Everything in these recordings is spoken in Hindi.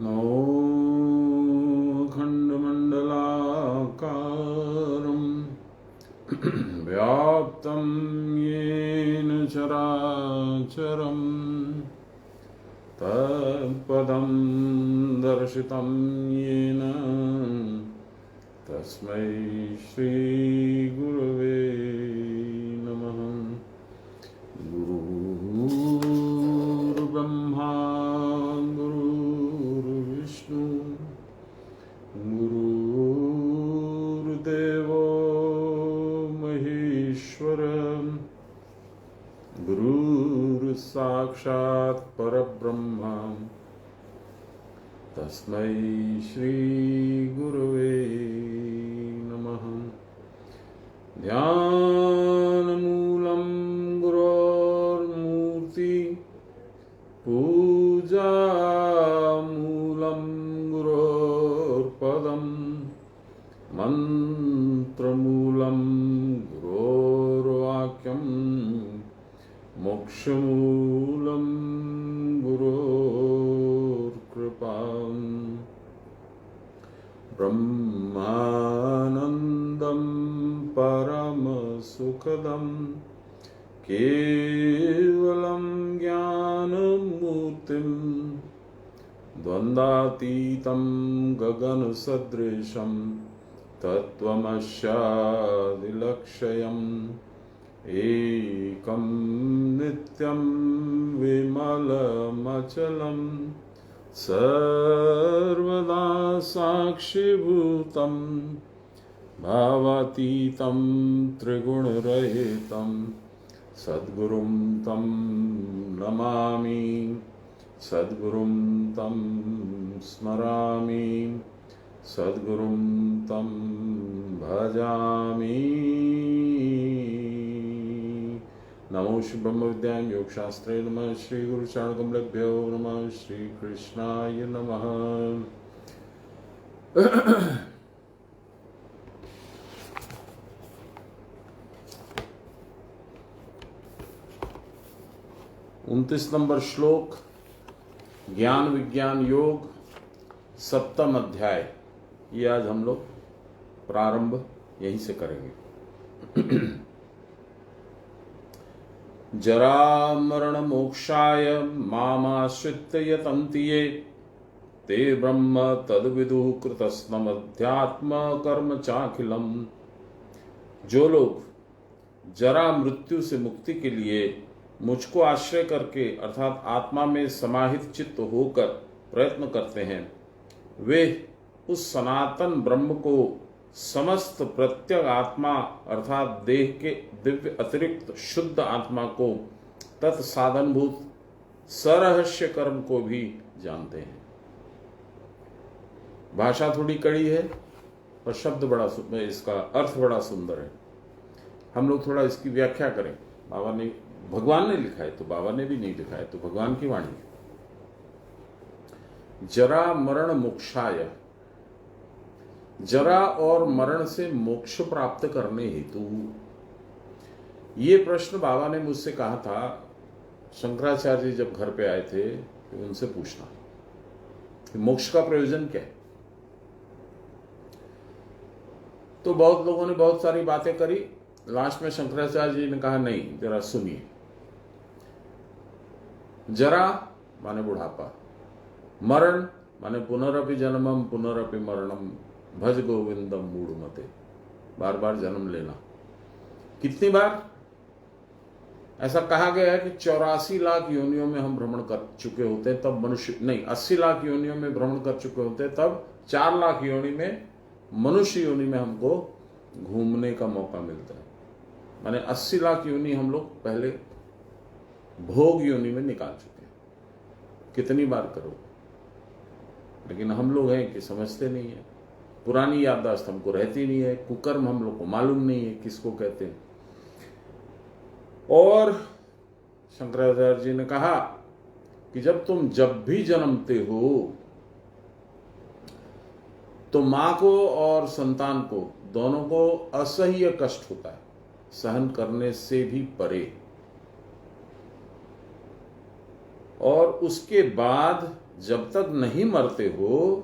नो खण्डमण्डलाकारं व्याप्तं येन चराचरं तत्पदं दर्शितं येन तस्मै श्रीगुरवे नमः। गुरुर्ब्रह्मा गुरुर्विष्णु गुरुर्देवो महेश्वर गुरुर्साक्षात् परब्रह्म तस्मै श्रीगुरवे नमः। ध्यानमूलं गुरोर्मूर्ति पूजामूलं गुरोर्पदं मन्त्रमूलं गुरोर्वाक्यं मोक्षमूलं गुरोर्कृपा। ब्रह्मानन्दं परमसुखदं केवलं ज्ञानमूर्तिं द्वन्द्वातीतं गगनसदृशं तत्त्वमस्यादिलक्ष्यम् एकं नित्यं विमलमचलं सर्वदा साक्षिभूतं भावातीतं त्रिगुणरहितं सद्गुरुं तं नमामि सद्गुरुं तं स्मरामि सद्गुरुं तं भजामि। नमो श्री ब्रह्म विद्यां योग शास्त्रे नमः श्री गुरु चरण कमलेभ्यो नमः श्री कृष्णाय नमः। 29 नंबर श्लोक ज्ञान विज्ञान योग 7वां अध्याय। ये आज हम लोग प्रारंभ यहीं से करेंगे। जरा मरण मोक्षाय मामाश्रित्य यतन्ति ये ते ब्रह्म तद्विदुः कृतस्नमध्यात्म कर्म चाखिलम्। जो लोग जरा मृत्यु से मुक्ति के लिए मुझको आश्रय करके अर्थात आत्मा में समाहित चित्त होकर प्रयत्न करते हैं, वे उस सनातन ब्रह्म को समस्त प्रत्यग आत्मा अर्थात देह के दिव्य अतिरिक्त शुद्ध आत्मा को तत्साधनभूत सरहस्य कर्म को भी जानते हैं। भाषा थोड़ी कड़ी है और शब्द बड़ा इसका अर्थ बड़ा सुंदर है। हम लोग थोड़ा इसकी व्याख्या करें। बाबा ने भगवान ने लिखा है तो बाबा ने भी नहीं लिखा है, तो भगवान की वाणी है। जरा मरण मोक्षाय, जरा और मरण से मोक्ष प्राप्त करने हेतु। ये प्रश्न बाबा ने मुझसे कहा था, शंकराचार्य जी जब घर पे आए थे तो उनसे पूछना कि मोक्ष का प्रयोजन क्या है। तो बहुत लोगों ने बहुत सारी बातें करी। लास्ट में शंकराचार्य जी ने कहा, नहीं, जरा सुनिए। जरा माने बुढ़ापा, मरण माने पुनरपि जन्मम पुनरपि मरणम भज गोविंदम मूढ़मते, बार बार जन्म लेना। कितनी बार? ऐसा कहा गया है कि 84 लाख योनियों में हम भ्रमण कर चुके होते हैं, तब मनुष्य नहीं, 80 लाख योनियों में भ्रमण कर चुके होते हैं, तब 4 लाख योनि में मनुष्य योनि में हमको घूमने का मौका मिलता है। माने 80 लाख योनि हम लोग पहले भोग योनि में निकाल चुके हैं। कितनी बार करो, लेकिन हम लोग हैं कि समझते नहीं है। पुरानी याददाश्त हमको रहती नहीं है, कुकर्म हम लोग को मालूम नहीं है किसको कहते हैं। और शंकराचार्य जी ने कहा कि जब भी जन्मते हो तो मां को और संतान को दोनों को असह्य कष्ट होता है, सहन करने से भी परे। और उसके बाद जब तक नहीं मरते हो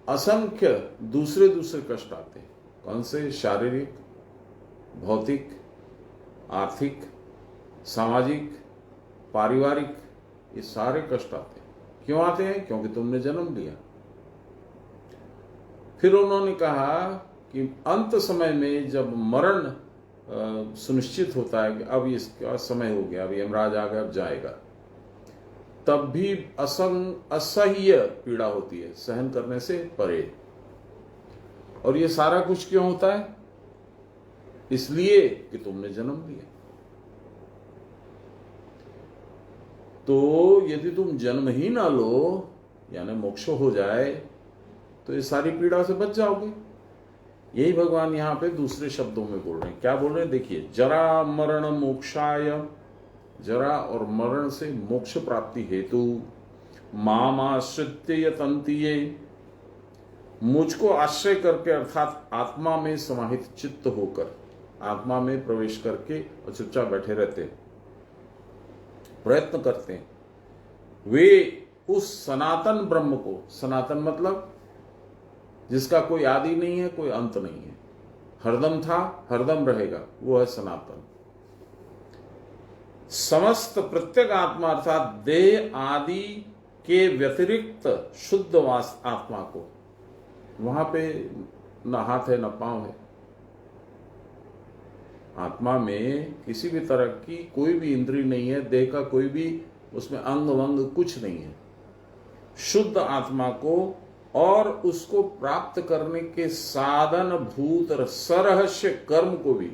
असंख्य दूसरे दूसरे कष्ट आते हैं। कौन से? शारीरिक, भौतिक, आर्थिक, सामाजिक, पारिवारिक, ये सारे कष्ट आते हैं। क्यों आते हैं? क्योंकि तुमने जन्म लिया। फिर उन्होंने कहा कि अंत समय में जब मरण सुनिश्चित होता है कि अब इसका समय हो गया, अब यमराज आ गया, अब जाएगा, तब भी असह्य पीड़ा होती है, सहन करने से परे। और ये सारा कुछ क्यों होता है? इसलिए कि तुमने जन्म लिया। तो यदि तुम जन्म ही ना लो, यानी मोक्ष हो जाए, तो ये सारी पीड़ा से बच जाओगे। यही भगवान यहां पे दूसरे शब्दों में बोल रहे हैं। क्या बोल रहे हैं? देखिए, जरा मरण मोक्षाय, जरा और मरण से मोक्ष प्राप्ति हेतु मामाश्रित्य यतन्तिये, मुझको आश्रय करके अर्थात आत्मा में समाहित चित्त होकर, आत्मा में प्रवेश करके और चुपचाप बैठे रहते हैं, प्रयत्न करते हैं, वे उस सनातन ब्रह्म को, सनातन मतलब जिसका कोई आदि नहीं है, कोई अंत नहीं है, हरदम था, हरदम रहेगा, वो है सनातन। समस्त प्रत्येक आत्मा अर्थात देह आदि के व्यतिरिक्त शुद्ध वास आत्मा को, वहां पे न हाथ है न पांव है, आत्मा में किसी भी तरह की कोई भी इंद्रिय नहीं है, देह का कोई भी उसमें अंग वंग कुछ नहीं है, शुद्ध आत्मा को और उसको प्राप्त करने के साधन भूत सरहस्य कर्म को भी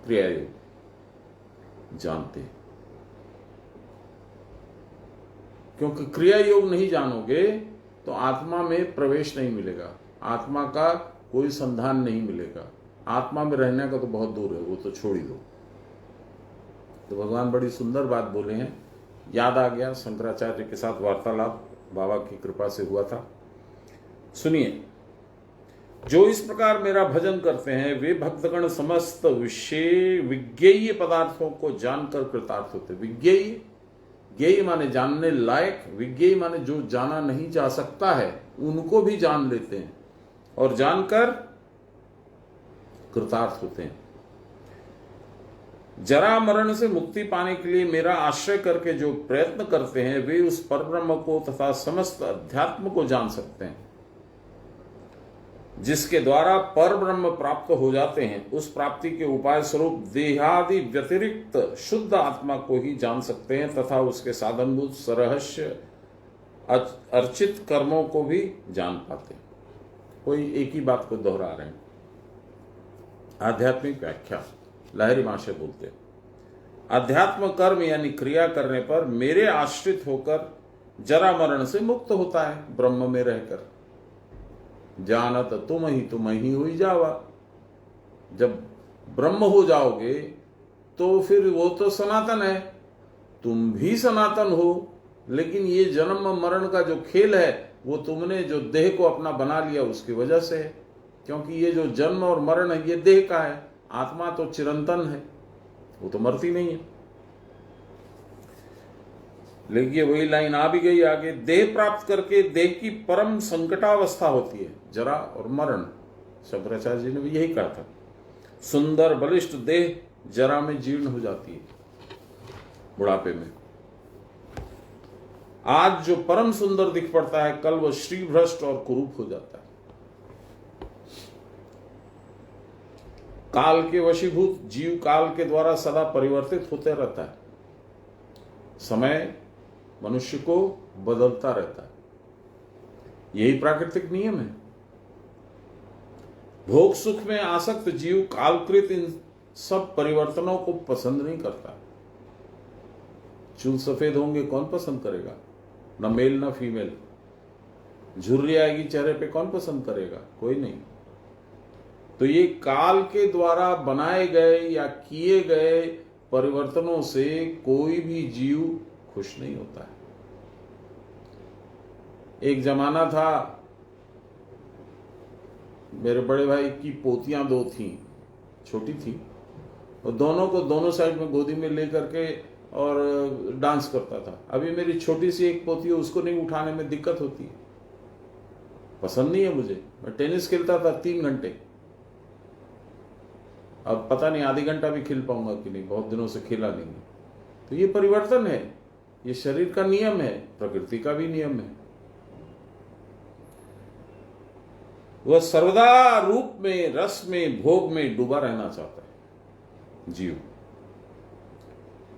क्रिया योग जानते हैं। क्योंकि क्रिया योग नहीं जानोगे तो आत्मा में प्रवेश नहीं मिलेगा, आत्मा का कोई संधान नहीं मिलेगा, आत्मा में रहने का तो बहुत दूर है, वो तो छोड़ ही दो। तो भगवान बड़ी सुंदर बात बोले हैं, याद आ गया, शंकराचार्य के साथ वार्तालाप बाबा की कृपा से हुआ था। सुनिए, जो इस प्रकार मेरा भजन करते हैं वे भक्तगण समस्त विषय विज्ञेय पदार्थों को जानकर कृतार्थ होते। विज्ञेय, ज्ञेय माने जानने लायक, विज्ञेय माने जो जाना नहीं जा सकता है उनको भी जान लेते हैं और जानकर कृतार्थ होते हैं। जरा मरण से मुक्ति पाने के लिए मेरा आश्रय करके जो प्रयत्न करते हैं वे उस परब्रह्म को तथा समस्त अध्यात्म को जान सकते हैं। जिसके द्वारा परब्रह्म प्राप्त हो जाते हैं, उस प्राप्ति के उपाय स्वरूप देहादि व्यतिरिक्त शुद्ध आत्मा को ही जान सकते हैं तथा उसके साधनभूत सरहस्य अर्चित कर्मों को भी जान पाते हैं। कोई एक ही बात को दोहरा रहे हैं। आध्यात्मिक व्याख्या लहरी महाशय बोलते हैं, अध्यात्म कर्म यानी क्रिया करने पर मेरे आश्रित होकर जरा मरण से मुक्त होता है, ब्रह्म में रहकर। जानत तुम ही हुई जावा। जब ब्रह्म हो जाओगे तो फिर वो तो सनातन है, तुम भी सनातन हो, लेकिन ये जन्म मरण का जो खेल है वो तुमने जो देह को अपना बना लिया उसकी वजह से है। क्योंकि ये जो जन्म और मरण है ये देह का है, आत्मा तो चिरंतन है, वो तो मरती नहीं है। लेकिन वही लाइन आ भी गई आगे, देह प्राप्त करके देह की परम संकटावस्था होती है, जरा और मरण। शंकराचार्य जी ने भी यही कहा था, सुंदर बलिष्ठ देह जरा में जीर्ण हो जाती है, बुढ़ापे में। आज जो परम सुंदर दिख पड़ता है कल वो श्रीभ्रष्ट और कुरूप हो जाता है। काल के वशीभूत जीव काल के द्वारा सदा परिवर्तित होते रहता है, समय मनुष्य को बदलता रहता है, यही प्राकृतिक नियम है। भोग सुख में आसक्त जीव कालकृत इन सब परिवर्तनों को पसंद नहीं करता। चूल सफेद होंगे कौन पसंद करेगा? न मेल न फीमेल। झुर्री आएगी चेहरे पे कौन पसंद करेगा? कोई नहीं। तो ये काल के द्वारा बनाए गए या किए गए परिवर्तनों से कोई भी जीव खुश नहीं होता है। एक जमाना था, मेरे बड़े भाई की पोतियां दो थीं, छोटी थी, और दोनों को दोनों साइड में गोदी में लेकर के और डांस करता था। अभी मेरी छोटी सी एक पोती है, उसको नहीं उठाने में दिक्कत होती है, पसंद नहीं है मुझे। मैं टेनिस खेलता था 3 घंटे, अब पता नहीं आधी घंटा भी खेल पाऊंगा कि नहीं, बहुत दिनों से खेला नहीं है। तो ये परिवर्तन है, ये शरीर का नियम है, प्रकृति का भी नियम है। वह सर्वदा रूप में, रस में, भोग में डूबा रहना चाहता है जीव,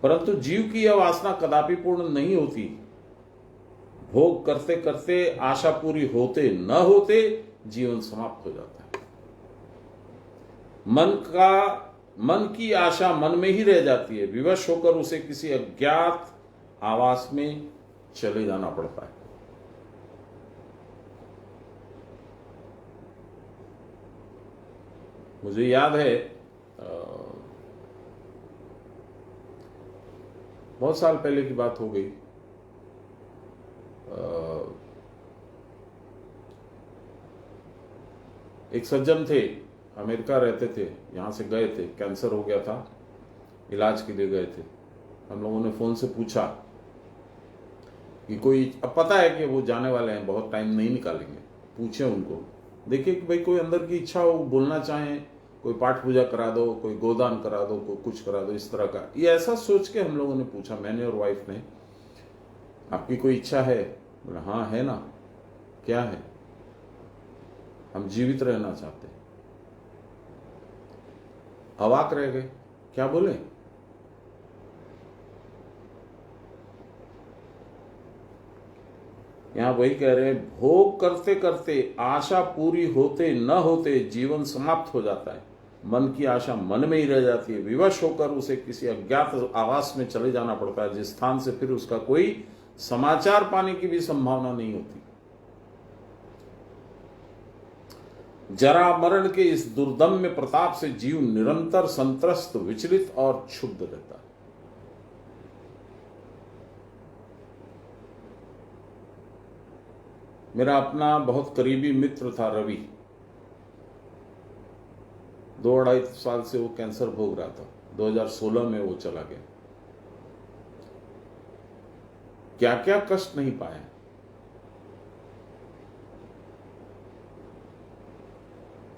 परंतु जीव की यह वासना कदापि पूर्ण नहीं होती। भोग करते करते, आशा पूरी होते न होते जीवन समाप्त हो जाता है। मन की आशा मन में ही रह जाती है, विवश होकर उसे किसी अज्ञात आवास में चले जाना पड़ता है। मुझे याद है बहुत साल पहले की बात हो गई, एक सज्जन थे, अमेरिका रहते थे, यहाँ से गए थे, कैंसर हो गया था, इलाज के लिए गए थे। हम लोगों ने फ़ोन से पूछा कि कोई, अब पता है कि वो जाने वाले हैं, बहुत टाइम नहीं निकालेंगे, पूछे उनको, देखिए कि भाई कोई अंदर की इच्छा हो, बोलना चाहें, कोई पाठ पूजा करा दो, कोई गोदान करा दो, कोई कुछ करा दो, इस तरह का। ये ऐसा सोच के हम लोगों ने पूछा, मैंने और वाइफ ने, आपकी कोई इच्छा है? बोला हाँ है ना। क्या है? हम जीवित रहना चाहते हैं। अवाक रह गए, क्या बोले? यहां वही कह रहे हैं, भोग करते करते, आशा पूरी होते न होते जीवन समाप्त हो जाता है। मन की आशा मन में ही रह जाती है, विवश होकर उसे किसी अज्ञात आवास में चले जाना पड़ता है, जिस स्थान से फिर उसका कोई समाचार पाने की भी संभावना नहीं होती। जरा मरण के इस दुर्दम्य प्रताप से जीव निरंतर संत्रस्त, विचलित और क्षुब्ध रहता है। मेरा अपना बहुत करीबी मित्र था रवि, 2-2.5 साल से वो कैंसर भोग रहा था। 2016 में वो चला गया। क्या क्या कष्ट नहीं पाए।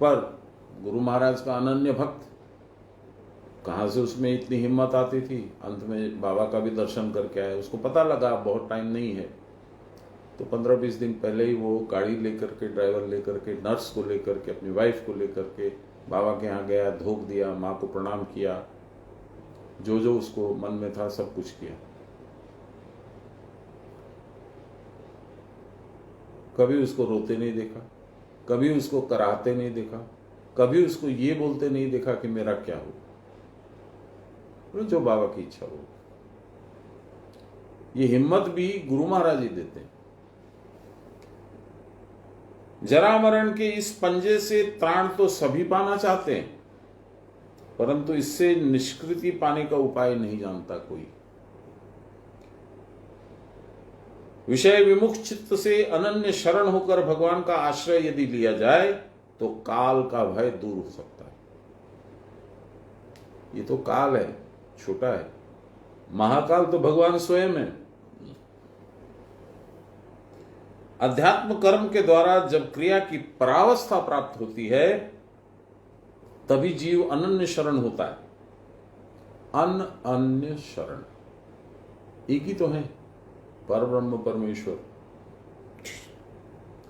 पर गुरु महाराज का अनन्य भक्त, कहां से उसमें इतनी हिम्मत आती थी। अंत में बाबा का भी दर्शन करके आए। उसको पता लगा बहुत टाइम नहीं है, तो 15-20 दिन पहले ही वो गाड़ी लेकर के, ड्राइवर लेकर के, नर्स को लेकर के, अपनी वाइफ को लेकर के बाबा के यहाँ गया, धोख दिया, माँ को प्रणाम किया, जो जो उसको मन में था सब कुछ किया। कभी उसको रोते नहीं देखा, कभी उसको कराहते नहीं देखा, कभी उसको ये बोलते नहीं देखा कि मेरा क्या हो, जो बाबा की इच्छा हो। ये हिम्मत भी गुरु महाराज ही देते हैं। जरा मरण के इस पंजे से त्राण तो सभी पाना चाहते हैं, परंतु इससे निष्कृति पाने का उपाय नहीं जानता कोई। विषय विमुख चित्त से अनन्य शरण होकर भगवान का आश्रय यदि लिया जाए तो काल का भय दूर हो सकता है। ये तो काल है, छोटा है, महाकाल तो भगवान स्वयं है। अध्यात्म कर्म के द्वारा जब क्रिया की परावस्था प्राप्त होती है, तभी जीव अनन्य शरण होता है। अनन्य शरण एक ही तो है, परब्रह्म परमेश्वर।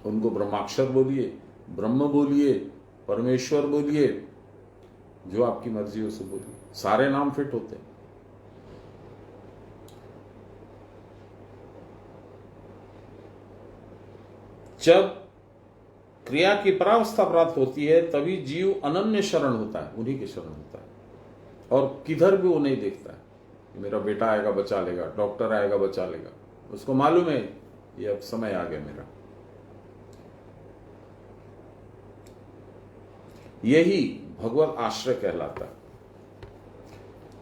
उनको ब्रह्माक्षर बोलिए, ब्रह्म बोलिए, परमेश्वर बोलिए, जो आपकी मर्जी हो सो बोलिए, सारे नाम फिट होते हैं। जब क्रिया की परावस्था प्राप्त होती है, तभी जीव अनन्य शरण होता है, उन्हीं के शरण होता है, और किधर भी वो नहीं देखता है कि मेरा बेटा आएगा बचा लेगा, डॉक्टर आएगा बचा लेगा। उसको मालूम है ये अब समय आ गया मेरा। यही भगवत आश्रय कहलाता है।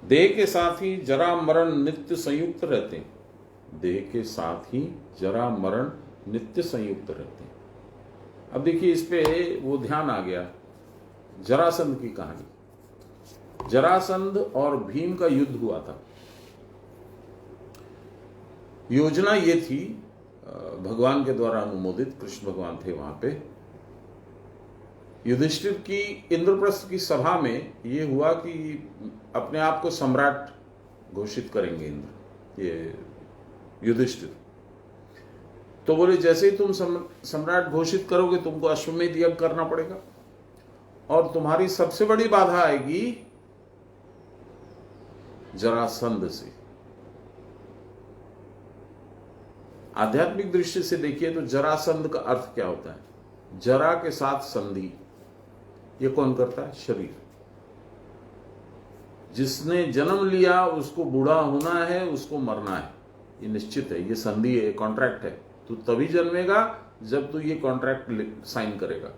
देह के साथ ही जरा मरण नित्य संयुक्त रहते हैं। देह के साथ ही जरा मरण नित्य संयुक्त रहते हैं। अब देखिए, इस पे वो ध्यान आ गया, जरासंध की कहानी। जरासंध और भीम का युद्ध हुआ था। योजना ये थी, भगवान के द्वारा अनुमोदित, कृष्ण भगवान थे वहां पे। युधिष्ठिर की इंद्रप्रस्थ की सभा में ये हुआ कि अपने आप को सम्राट घोषित करेंगे इंद्र, ये युधिष्ठिर। तो बोले जैसे ही तुम सम्राट घोषित करोगे तुमको अश्वमेध यज्ञ करना पड़ेगा, और तुम्हारी सबसे बड़ी बाधा आएगी जरासंध से। आध्यात्मिक दृष्टि से देखिए तो जरासंध का अर्थ क्या होता है? जरा के साथ संधि। ये कौन करता है? शरीर। जिसने जन्म लिया उसको बूढ़ा होना है, उसको मरना है, ये निश्चित है, ये संधि है, कॉन्ट्रैक्ट है। तू तभी जन्मेगा जब तू ये कॉन्ट्रैक्ट साइन करेगा।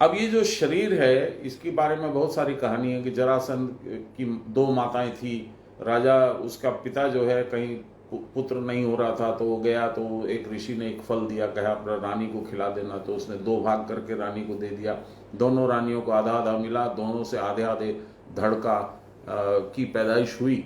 अब ये जो शरीर है इसके बारे में बहुत सारी कहानी है कि जरासंध की 2 माताएं थी। राजा, उसका पिता जो है कहीं पुत्र नहीं हो रहा था, तो वो गया, तो एक ऋषि ने एक फल दिया, कहा रानी को खिला देना। तो उसने 2 भाग करके रानी को दे दिया। दोनों रानियों को आधा आधा मिला, दोनों से आधे आधे धड़का की पैदाइश हुई,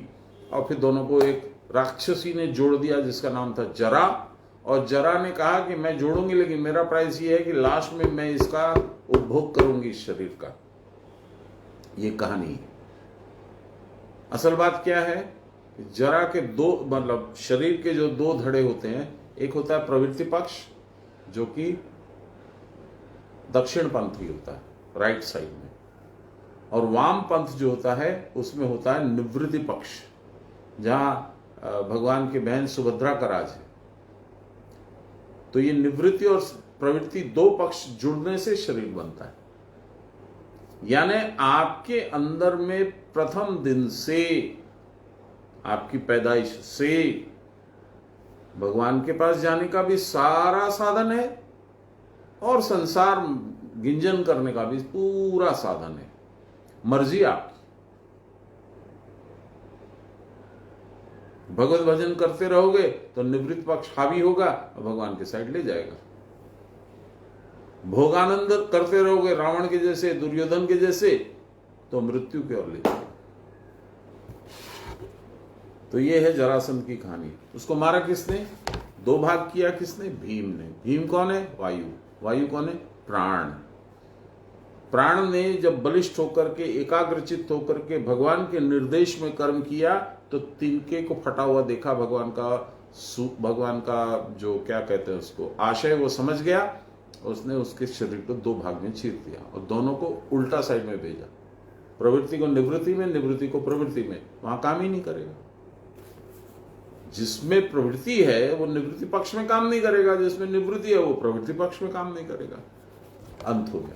और फिर दोनों को एक राक्षसी ने जोड़ दिया जिसका नाम था जरा। और जरा ने कहा कि मैं जोड़ूंगी, लेकिन मेरा प्राइस ये है कि लास्ट में मैं इसका उपभोग करूंगी, इस शरीर का। ये कहानी है। असल बात क्या है? जरा के 2 मतलब शरीर के जो 2 धड़े होते हैं, एक होता है प्रवृत्ति पक्ष जो कि दक्षिण पंथी होता है, राइट साइड में, और वाम पंथ जो होता है उसमें होता है निवृत्ति पक्ष, जहां भगवान की बहन सुभद्रा का राज है। तो ये निवृत्ति और प्रवृत्ति 2 पक्ष जुड़ने से शरीर बनता है। यानी आपके अंदर में प्रथम दिन से, आपकी पैदाइश से भगवान के पास जाने का भी सारा साधन है, और संसार गिंजन करने का भी पूरा साधन है। मर्जी आपकी। भगवत भजन करते रहोगे तो निवृत्त पक्ष हावी होगा और भगवान के साइड ले जाएगा। भोगानंद करते रहोगे रावण के जैसे, दुर्योधन के जैसे, तो मृत्यु की ओर ले जाएगा। तो ये है जरासंध की कहानी। उसको मारा किसने? 2 भाग किया किसने? भीम ने। भीम कौन है? वायु। वायु कौन है? प्राण। प्राण ने जब बलिष्ठ होकर के, एकाग्रचित्त होकर के भगवान के निर्देश में कर्म किया तो तिनके को फटा हुआ देखा। भगवान का जो क्या कहते हैं उसको, आशय वो समझ गया। उसने उसके शरीर को 2 भाग में चीर दिया और दोनों को उल्टा साइड में भेजा। प्रवृत्ति को निवृत्ति में, निवृत्ति को प्रवृत्ति में। वहां काम ही नहीं करेगा। जिसमें प्रवृत्ति है वो निवृत्ति पक्ष में काम नहीं करेगा, जिसमें निवृत्ति है वो प्रवृत्ति पक्ष में काम नहीं करेगा। अंत हो गया।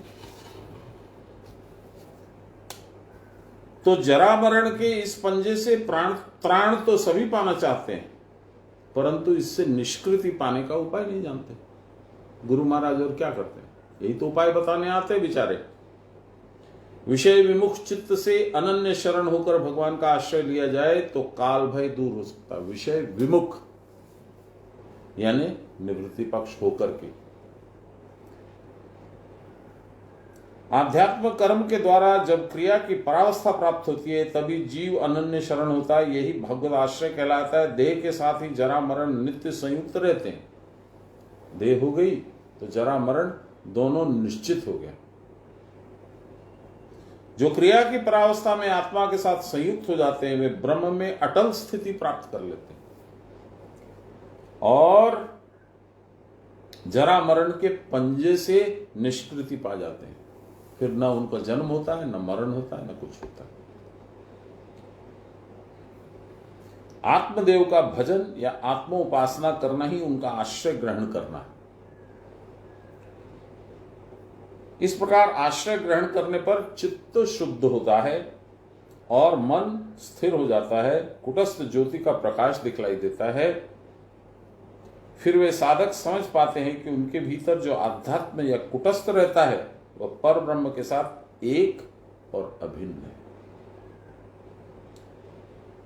तो जरा मरण के इस पंजे से त्राण तो सभी पाना चाहते हैं, परंतु इससे निष्कृति पाने का उपाय नहीं जानते। गुरु महाराज और क्या करते हैं? यही तो उपाय बताने आते हैं बेचारे। विषय विमुख चित्त से अनन्य शरण होकर भगवान का आश्रय लिया जाए तो काल भय दूर हो सकता है। विषय विमुख यानी निवृत्ति पक्ष होकर के। आध्यात्म कर्म के द्वारा जब क्रिया की परावस्था प्राप्त होती है तभी जीव अनन्य शरण होता है। यही भगवत आश्रय कहलाता है। देह के साथ ही जरा मरण नित्य संयुक्त रहते हैं। देह हो गई तो जरा मरण दोनों निश्चित हो गया। जो क्रिया की परावस्था में आत्मा के साथ संयुक्त हो जाते हैं वे ब्रह्म में अटल स्थिति प्राप्त कर लेते हैं और जरा मरण के पंजे से निष्कृति पा जाते हैं। फिर न उनका जन्म होता है, न मरण होता है, न कुछ होता है। आत्मदेव का भजन या आत्मोपासना करना ही उनका आश्रय ग्रहण करना है। इस प्रकार आश्रय ग्रहण करने पर चित्त शुद्ध होता है और मन स्थिर हो जाता है। कुटस्थ ज्योति का प्रकाश दिखलाई देता है। फिर वे साधक समझ पाते हैं कि उनके भीतर जो अध्यात्म या कुटस्थ रहता है वह पर ब्रह्म के साथ एक और अभिन्न है।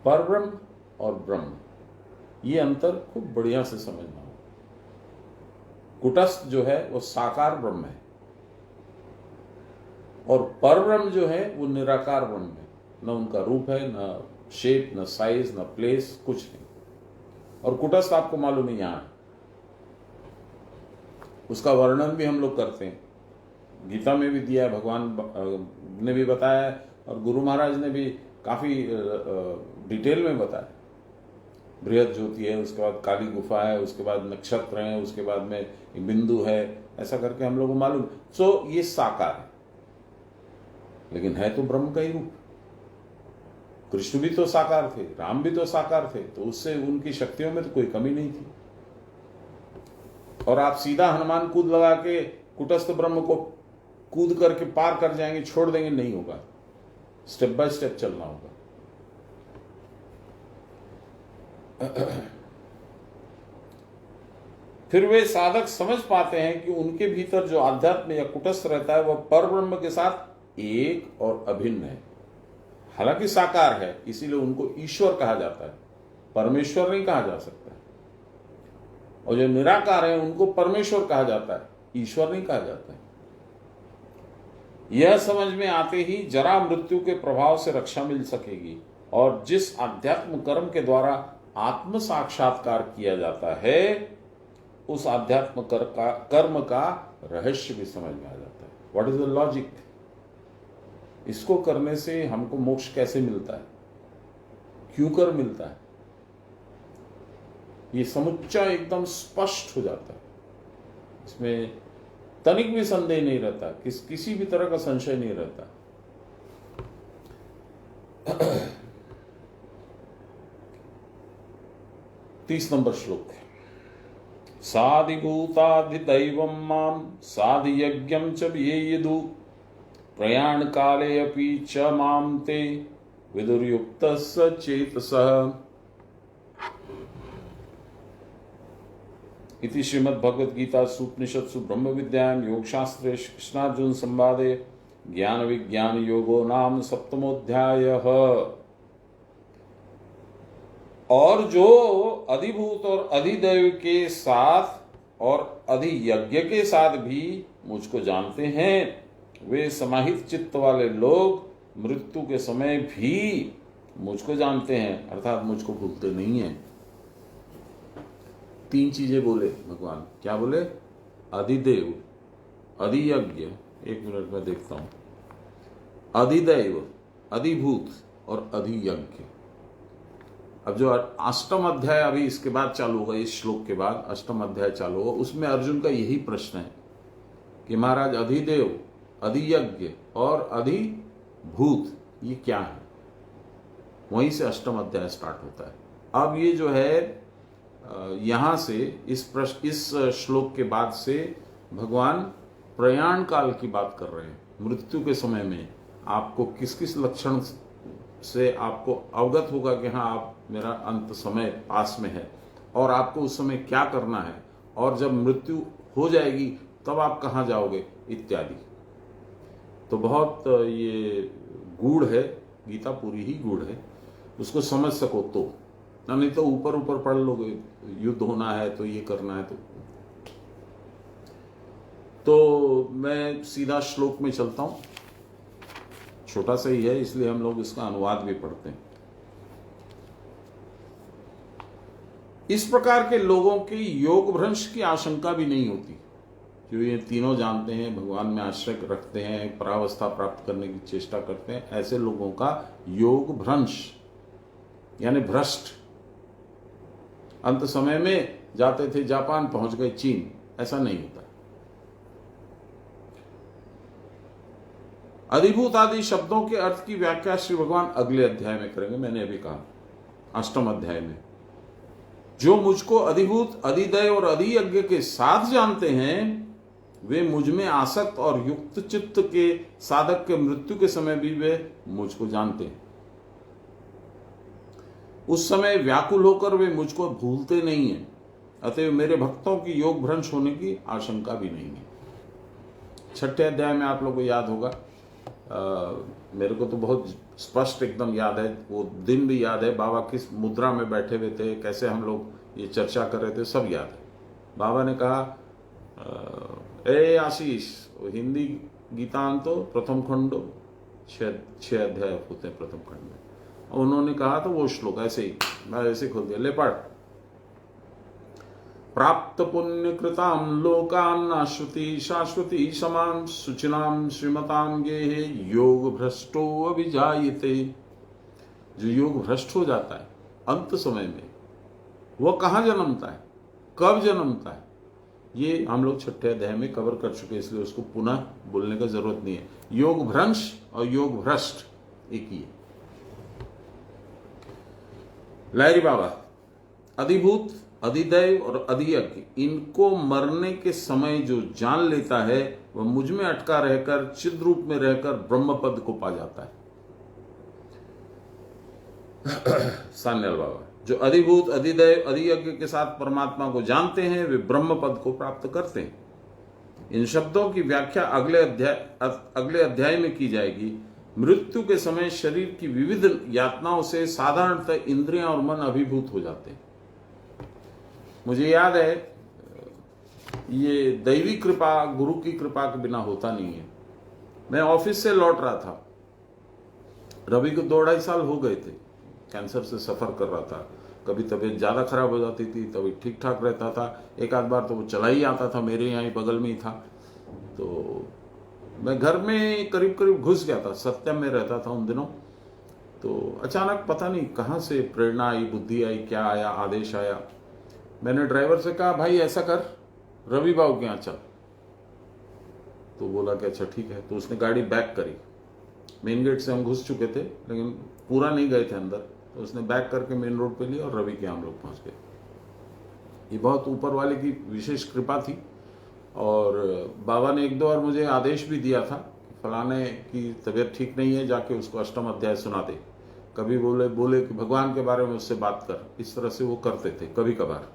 पर ब्रह्म और ब्रह्म, ये अंतर खूब बढ़िया से समझना हो। कुटस्थ जो है वो साकार ब्रह्म है और पर ब्रह्म जो है वो निराकार ब्रह्म है। न उनका रूप है, न शेप, न साइज, न प्लेस, कुछ नहीं। और कुटस्थ आपको मालूम है यहाँ, उसका वर्णन भी हम लोग करते हैं, गीता में भी दिया है, भगवान ने भी बताया है, और गुरु महाराज ने भी काफी डिटेल में बताया। बृहद ज्योति है, उसके बाद काली गुफा है, उसके बाद नक्षत्र है, उसके बाद में एक बिंदु है, ऐसा करके हम लोगों को मालूम। सो ये साकार है, लेकिन है तो ब्रह्म का ही रूप। कृष्ण भी तो साकार थे, राम भी तो साकार थे, तो उससे उनकी शक्तियों में तो कोई कमी नहीं थी। और आप सीधा हनुमान कूद लगा के कुटस्थ ब्रह्म को कूद करके पार कर जाएंगे, छोड़ देंगे, नहीं होगा। स्टेप बाय स्टेप चलना होगा। फिर वे साधक समझ पाते हैं कि उनके भीतर जो आध्यात्म या कुटस्थ रहता है वह परब्रह्म के साथ एक और अभिन्न है। हालांकि साकार है, इसीलिए उनको ईश्वर कहा जाता है, परमेश्वर नहीं कहा जा सकता। और जो निराकार है उनको परमेश्वर कहा जाता है, ईश्वर नहीं कहा जाता है। यह समझ में आते ही जरा मृत्यु के प्रभाव से रक्षा मिल सकेगी, और जिस आध्यात्म कर्म के द्वारा आत्म साक्षात्कार किया जाता है, उस आध्यात्म कर्म का रहस्य भी समझ में आ जाता है। What is the logic? इसको करने से हमको मोक्ष कैसे मिलता है, क्यों कर मिलता है, ये समुच्चय एकदम स्पष्ट हो जाता है। इसमें तनिक भी संदेह नहीं रहता, किसी भी तरह का संशय नहीं रहता। 30 नंबर श्लोक है। साधिभूताधिदैवं मां साधियज्ञं च येयदु प्रयाण काले अपि च मां ते विदुर्युक्तस्य चेतसः। इति श्रीमद्भगवद गीता सूपनिषत्सु ब्रह्म विद्यायां योगशास्त्रे कृष्णार्जुन संवादे ज्ञान विज्ञान योगो नाम 7मोऽध्यायः। और जो अधिभूत और अधिदैव के साथ और अधियज्ञ के साथ भी मुझको जानते हैं, वे समाहित चित्त वाले लोग मृत्यु के समय भी मुझको जानते हैं, अर्थात मुझको भूलते नहीं हैं। 3 चीजें बोले भगवान। क्या बोले? अधिदेव, अधियज्ञ, 1 मिनट में देखता हूं, अधिदैव, अधिभूत और अधियज्ञ। अब जो 8वां अध्याय अभी इसके बाद चालू होगा, इस श्लोक के बाद 8वां अध्याय चालू होगा, उसमें अर्जुन का यही प्रश्न है कि महाराज अधिदेव, अधियज्ञ और अधिभूत ये क्या है? वहीं से 8वां अध्याय स्टार्ट होता है। अब ये जो है यहां से इस श्लोक के बाद से भगवान प्रयाण काल की बात कर रहे हैं। मृत्यु के समय में आपको किस किस लक्षण से आपको अवगत होगा कि हाँ, आप मेरा अंत समय पास में है, और आपको उस समय क्या करना है, और जब मृत्यु हो जाएगी तब आप कहाँ जाओगे, इत्यादि। तो बहुत ये गूढ़ है, गीता पूरी ही गूढ़ है, उसको समझ सको तो, नहीं तो ऊपर ऊपर पढ़ लोगे, युद्ध होना है तो ये करना है। तो मैं सीधा श्लोक में चलता हूं, छोटा सा ही है इसलिए हम लोग इसका अनुवाद भी पढ़ते हैं। इस प्रकार के लोगों की योग भ्रंश की आशंका भी नहीं होती, जो ये तीनों जानते हैं, भगवान में आश्रय रखते हैं, परावस्था प्राप्त करने की चेष्टा करते हैं। ऐसे लोगों का योग भ्रंश यानी भ्रष्ट, अंत समय में जाते थे जापान, पहुंच गए चीन, ऐसा नहीं होता। अधिभूत आदि शब्दों के अर्थ की व्याख्या श्री भगवान अगले अध्याय में करेंगे। मैंने अभी कहा 8वें अध्याय में, जो मुझको अधिभूत, अधिदैव और अधियज्ञ के साथ जानते हैं, वे मुझ में आसक्त और युक्त चित्त के साधक के मृत्यु के समय भी वे मुझको जानते हैं। उस समय व्याकुल होकर वे मुझको भूलते नहीं हैं, अतएव मेरे भक्तों की योग भ्रंश होने की आशंका भी नहीं है। 6ठे अध्याय में आप लोगों को याद होगा, मेरे को तो बहुत स्पष्ट एकदम याद है, वो दिन भी याद है, बाबा किस मुद्रा में बैठे हुए थे, कैसे हम लोग ये चर्चा कर रहे थे, सब याद है। बाबा ने कहा, ए आशीष, हिंदी गीतांत तो प्रथम खंड 6 अध्याय होते हैं प्रथम खंड में, और उन्होंने कहा तो वो श्लोक ऐसे ही, मैं ऐसे खोल दिया, ले पढ़। प्राप्त पुण्य कृताम लोकान नाश्वती शाश्वती समान सुचिनाम श्रीमताम गेहे योग भ्रष्टो अभिजायते। जो योग भ्रष्ट हो जाता है अंत समय में, वह कहाँ जन्मता है, कब जन्मता है, ये हम लोग छठे अध्याय में कवर कर चुके, इसलिए उसको पुनः बोलने का जरूरत नहीं है। योग भ्रंश और योग भ्रष्ट एक ही है। लाहिरी बाबा, अधिभूत, अधिदैव और अधियज्ञ, इनको मरने के समय जो जान लेता है वह मुझ में अटका रहकर चिद रूप में रहकर ब्रह्म पद को पा जाता है। सान्याल बाबा, जो अधिभूत, अधिदैव, अधियज्ञ के साथ परमात्मा को जानते हैं वे ब्रह्म पद को प्राप्त करते हैं। इन शब्दों की व्याख्या अगले अध्याय में की जाएगी। मृत्यु के समय शरीर की विविध यातनाओं से साधारणतः इंद्रियां और मन अभिभूत हो जाते हैं। मुझे याद है, ये दैवी कृपा, गुरु की कृपा के बिना होता नहीं है। मैं ऑफिस से लौट रहा था, रवि को 2-2.5 साल हो गए थे, कैंसर से सफर कर रहा था। कभी तबीयत ज्यादा खराब हो जाती थी, तभी ठीक ठाक रहता था। एक आध बार तो वो चला ही आता था, मेरे यहाँ ही बगल में ही था। तो मैं घर में करीब करीब घुस गया था, सत्यम में रहता था उन दिनों। तो अचानक पता नहीं कहाँ से प्रेरणा आई, बुद्धि आई, क्या आया, आदेश आया। मैंने ड्राइवर से कहा, भाई ऐसा कर, रवि बाबू के यहाँ चल। तो बोला कि अच्छा ठीक है। तो उसने गाड़ी बैक करी। मेन गेट से हम घुस चुके थे, लेकिन पूरा नहीं गए थे अंदर। तो उसने बैक करके मेन रोड पे लिया और रवि के यहाँ हम लोग पहुंच गए। ये बहुत ऊपर वाले की विशेष कृपा थी। और बाबा ने 1-2 बार मुझे आदेश भी दिया था, फलाने की तबीयत ठीक नहीं है, जाके उसको अष्टम अध्याय सुना दे। कभी बोले कि भगवान के बारे में उससे बात कर। इस तरह से वो करते थे कभी कभार।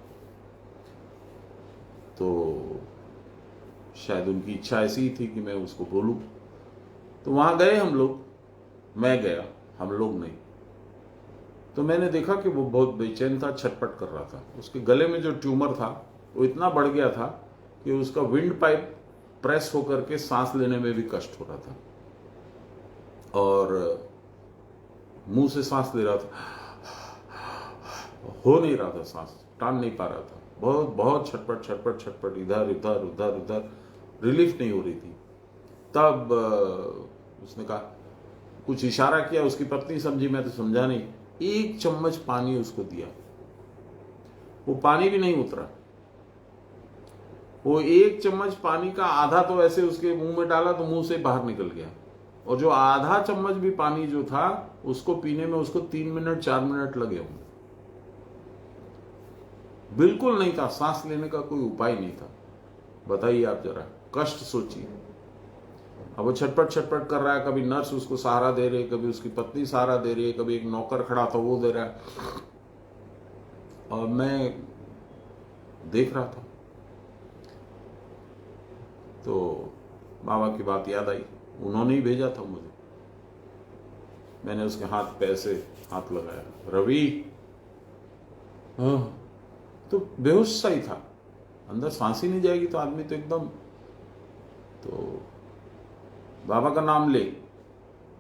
तो शायद उनकी इच्छा ऐसी ही थी कि मैं उसको बोलूं। तो वहां गए हम लोग, मैं गया, हम लोग नहीं। तो मैंने देखा कि वो बहुत बेचैन था, छटपट कर रहा था। उसके गले में जो ट्यूमर था वो इतना बढ़ गया था कि उसका विंड पाइप प्रेस होकर के सांस लेने में भी कष्ट हो रहा था, और मुंह से सांस ले रहा था, हो नहीं रहा था, सांस टान नहीं पा रहा था। बहुत बहुत छटपट, इधर उधर, रिलीफ नहीं हो रही थी। तब उसने कहा, कुछ इशारा किया, उसकी पत्नी समझी, मैं तो समझा नहीं। 1 चम्मच पानी उसको दिया, वो पानी भी नहीं उतरा। वो 1 चम्मच पानी का आधा तो ऐसे उसके मुंह में डाला तो मुंह से बाहर निकल गया, और जो आधा चम्मच भी पानी जो था उसको पीने में उसको 3 मिनट 4 मिनट लगे होंगे। बिल्कुल नहीं था, सांस लेने का कोई उपाय नहीं था। बताइए आप जरा, कष्ट सोचिए। अब वो छटपट कर रहा है, कभी नर्स उसको सहारा दे रही है, कभी उसकी पत्नी सहारा दे रही है, कभी एक नौकर खड़ा था वो दे रहा है, और मैं देख रहा था। तो बाबा की बात याद आई, उन्होंने ही भेजा था मुझे। मैंने उसके हाथ पे ऐसे हाथ लगाया, रवि, हाँ। तो बेहोश सा ही था, अंदर सांस ही नहीं जाएगी तो आदमी तो एकदम। तो बाबा का नाम ले,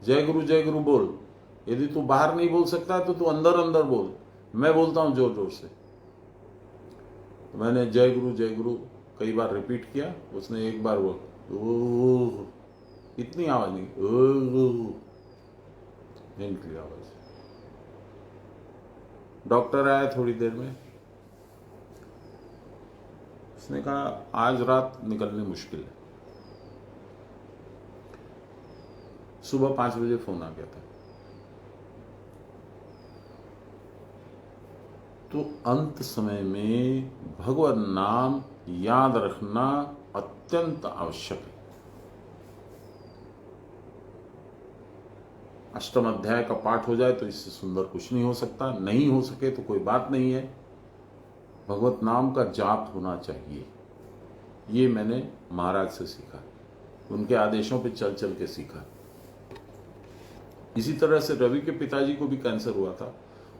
जय गुरु बोल। यदि तू बाहर नहीं बोल सकता तो तू अंदर अंदर बोल, मैं बोलता हूं जोर जोर से। तो मैंने जय गुरु कई बार रिपीट किया। उसने एक बार वो इतनी आवाज नहीं निकली आवाज। डॉक्टर आया थोड़ी देर में, उसने कहा आज रात निकलनी मुश्किल है। सुबह 5 बजे फोन आ गया था। तो अंत समय में भगवत नाम याद रखना अत्यंत आवश्यक है। अष्टम अध्याय का पाठ हो जाए तो इससे सुंदर कुछ नहीं हो सकता। नहीं हो सके तो कोई बात नहीं है, भगवत नाम का जाप होना चाहिए। ये मैंने महाराज से सीखा, उनके आदेशों पे चल चल के सीखा। इसी तरह से रवि के पिताजी को भी कैंसर हुआ था,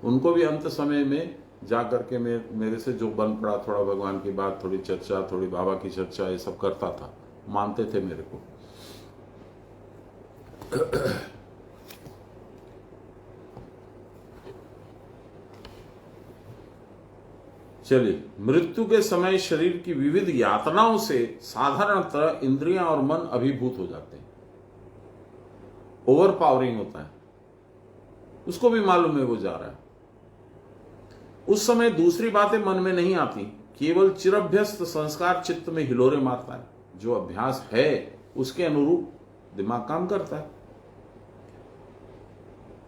उनको भी अंत समय में जा करके मेरे से जो बन पड़ा, थोड़ा भगवान की बात, थोड़ी चर्चा, थोड़ी बाबा की चर्चा, ये सब करता था, मानते थे मेरे को। चलिए, मृत्यु के समय शरीर की विविध यातनाओं से साधारणतः इंद्रियां और मन अभिभूत हो जाते हैं, ओवर पावरिंग होता है, उसको भी मालूम है वो जा रहा है। उस समय दूसरी बातें मन में नहीं आती, केवल चिरभ्यस्त संस्कार चित्त में हिलोरे मारता है। जो अभ्यास है उसके अनुरूप दिमाग काम करता है।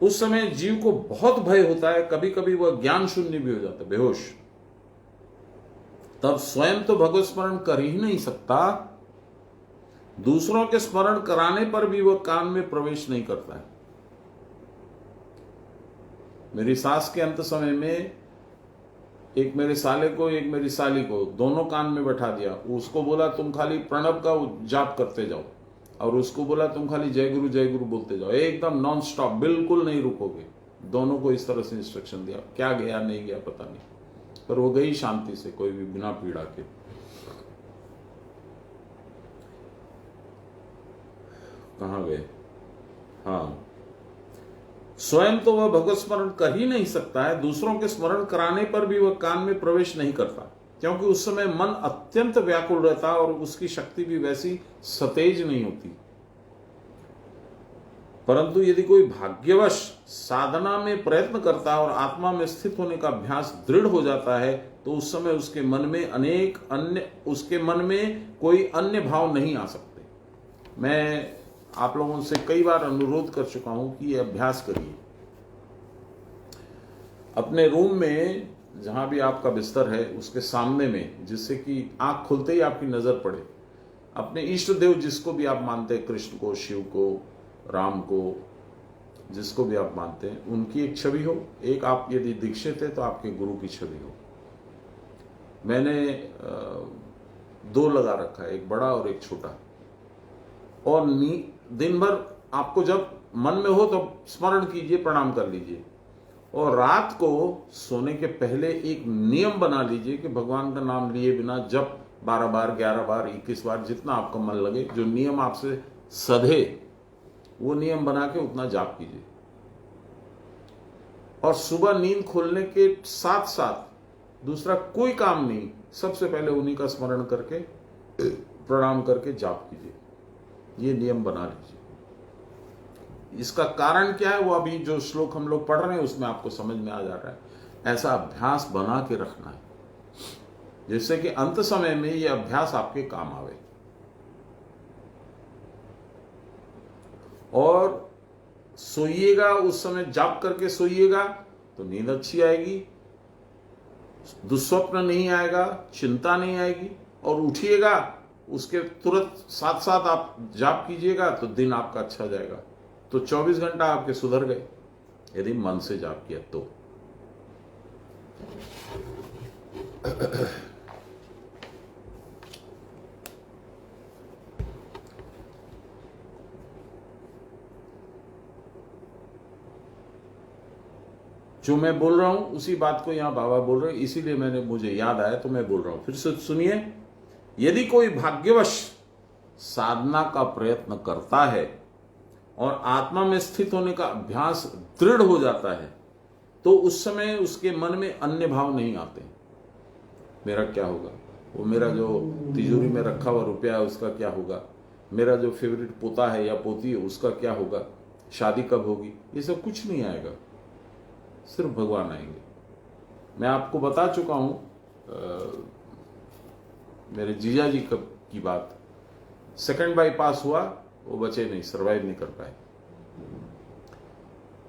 उस समय जीव को बहुत भय होता है, कभी कभी वह ज्ञान शून्य भी हो जाता है, बेहोश। तब स्वयं तो भगवत स्मरण कर ही नहीं सकता, दूसरों के स्मरण कराने पर भी वह कान में प्रवेश नहीं करता है। मेरी सास के अंत समय में एक मेरे साले को एक मेरी साली को दोनों कान में बैठा दिया। उसको बोला तुम खाली प्रणव का जाप करते जाओ, और उसको बोला तुम खाली जय गुरु बोलते जाओ, एकदम नॉन स्टॉप, बिल्कुल नहीं रुकोगे। दोनों को इस तरह से इंस्ट्रक्शन दिया। क्या गया नहीं गया पता नहीं, पर वो गई शांति से, कोई भी बिना पीड़ा के। कहां गए? हाँ, स्वयं तो वह भगवत स्मरण कर ही नहीं सकता है, दूसरों के स्मरण कराने पर भी वह कान में प्रवेश नहीं करता, क्योंकि उस समय मन अत्यंत व्याकुल रहता और उसकी शक्ति भी वैसी सतेज नहीं होती। परंतु यदि कोई भाग्यवश साधना में प्रयत्न करता है और आत्मा में स्थित होने का अभ्यास दृढ़ हो जाता है, तो उस समय उसके मन में कोई अन्य भाव नहीं आ सकते। मैं आप लोगों से कई बार अनुरोध कर चुका हूं कि ये अभ्यास करिए। अपने रूम में जहां भी आपका बिस्तर है उसके सामने में, जिससे कि आंख खुलते ही आपकी नजर पड़े, अपने इष्ट देव जिसको भी आप मानते हैं, कृष्ण को, शिव को, राम को, जिसको भी आप मानते हैं, उनकी एक छवि हो। एक आप यदि दीक्षित है तो आपके गुरु की छवि हो। मैंने 2 लगा रखा है, एक बड़ा और एक छोटा। और दिन भर आपको जब मन में हो तो स्मरण कीजिए, प्रणाम कर लीजिए। और रात को सोने के पहले एक नियम बना लीजिए कि भगवान का नाम लिए बिना जब 12 बार, 11 बार, 21 बार, जितना आपका मन लगे, जो नियम आपसे सधे, वो नियम बना के उतना जाप कीजिए। और सुबह नींद खोलने के साथ साथ दूसरा कोई काम नहीं, सबसे पहले उन्हीं का स्मरण करके, प्रणाम करके जाप कीजिए। ये नियम बना लीजिए। इसका कारण क्या है वो अभी जो श्लोक हम लोग पढ़ रहे हैं उसमें आपको समझ में आ जा रहा है। ऐसा अभ्यास बना के रखना है जिससे कि अंत समय में ये अभ्यास आपके काम आवे। और सोइएगा, उस समय जाप करके सोइएगा तो नींद अच्छी आएगी, दुस्वप्न नहीं आएगा, चिंता नहीं आएगी। और उठिएगा, उसके तुरंत साथ साथ आप जाप कीजिएगा तो दिन आपका अच्छा जाएगा। तो 24 घंटा आपके सुधर गए यदि मन से जाप किया तो। जो मैं बोल रहा हूं उसी बात को यहां बाबा बोल रहे हैं, इसीलिए मुझे याद आया तो मैं बोल रहा हूं। फिर से सुनिए। यदि कोई भाग्यवश साधना का प्रयत्न करता है और आत्मा में स्थित होने का अभ्यास दृढ़ हो जाता है, तो उस समय उसके मन में अन्य भाव नहीं आते। मेरा क्या होगा, वो मेरा जो तिजोरी में रखा हुआ रुपया है उसका क्या होगा, मेरा जो फेवरेट पोता है या पोती है उसका क्या होगा, शादी कब होगी, ये सब कुछ नहीं आएगा, सिर्फ भगवान आएंगे। मैं आपको बता चुका हूं मेरे जीजा जी की बात। सेकंड बाईपास हुआ, वो बचे नहीं, सरवाइव नहीं कर पाए।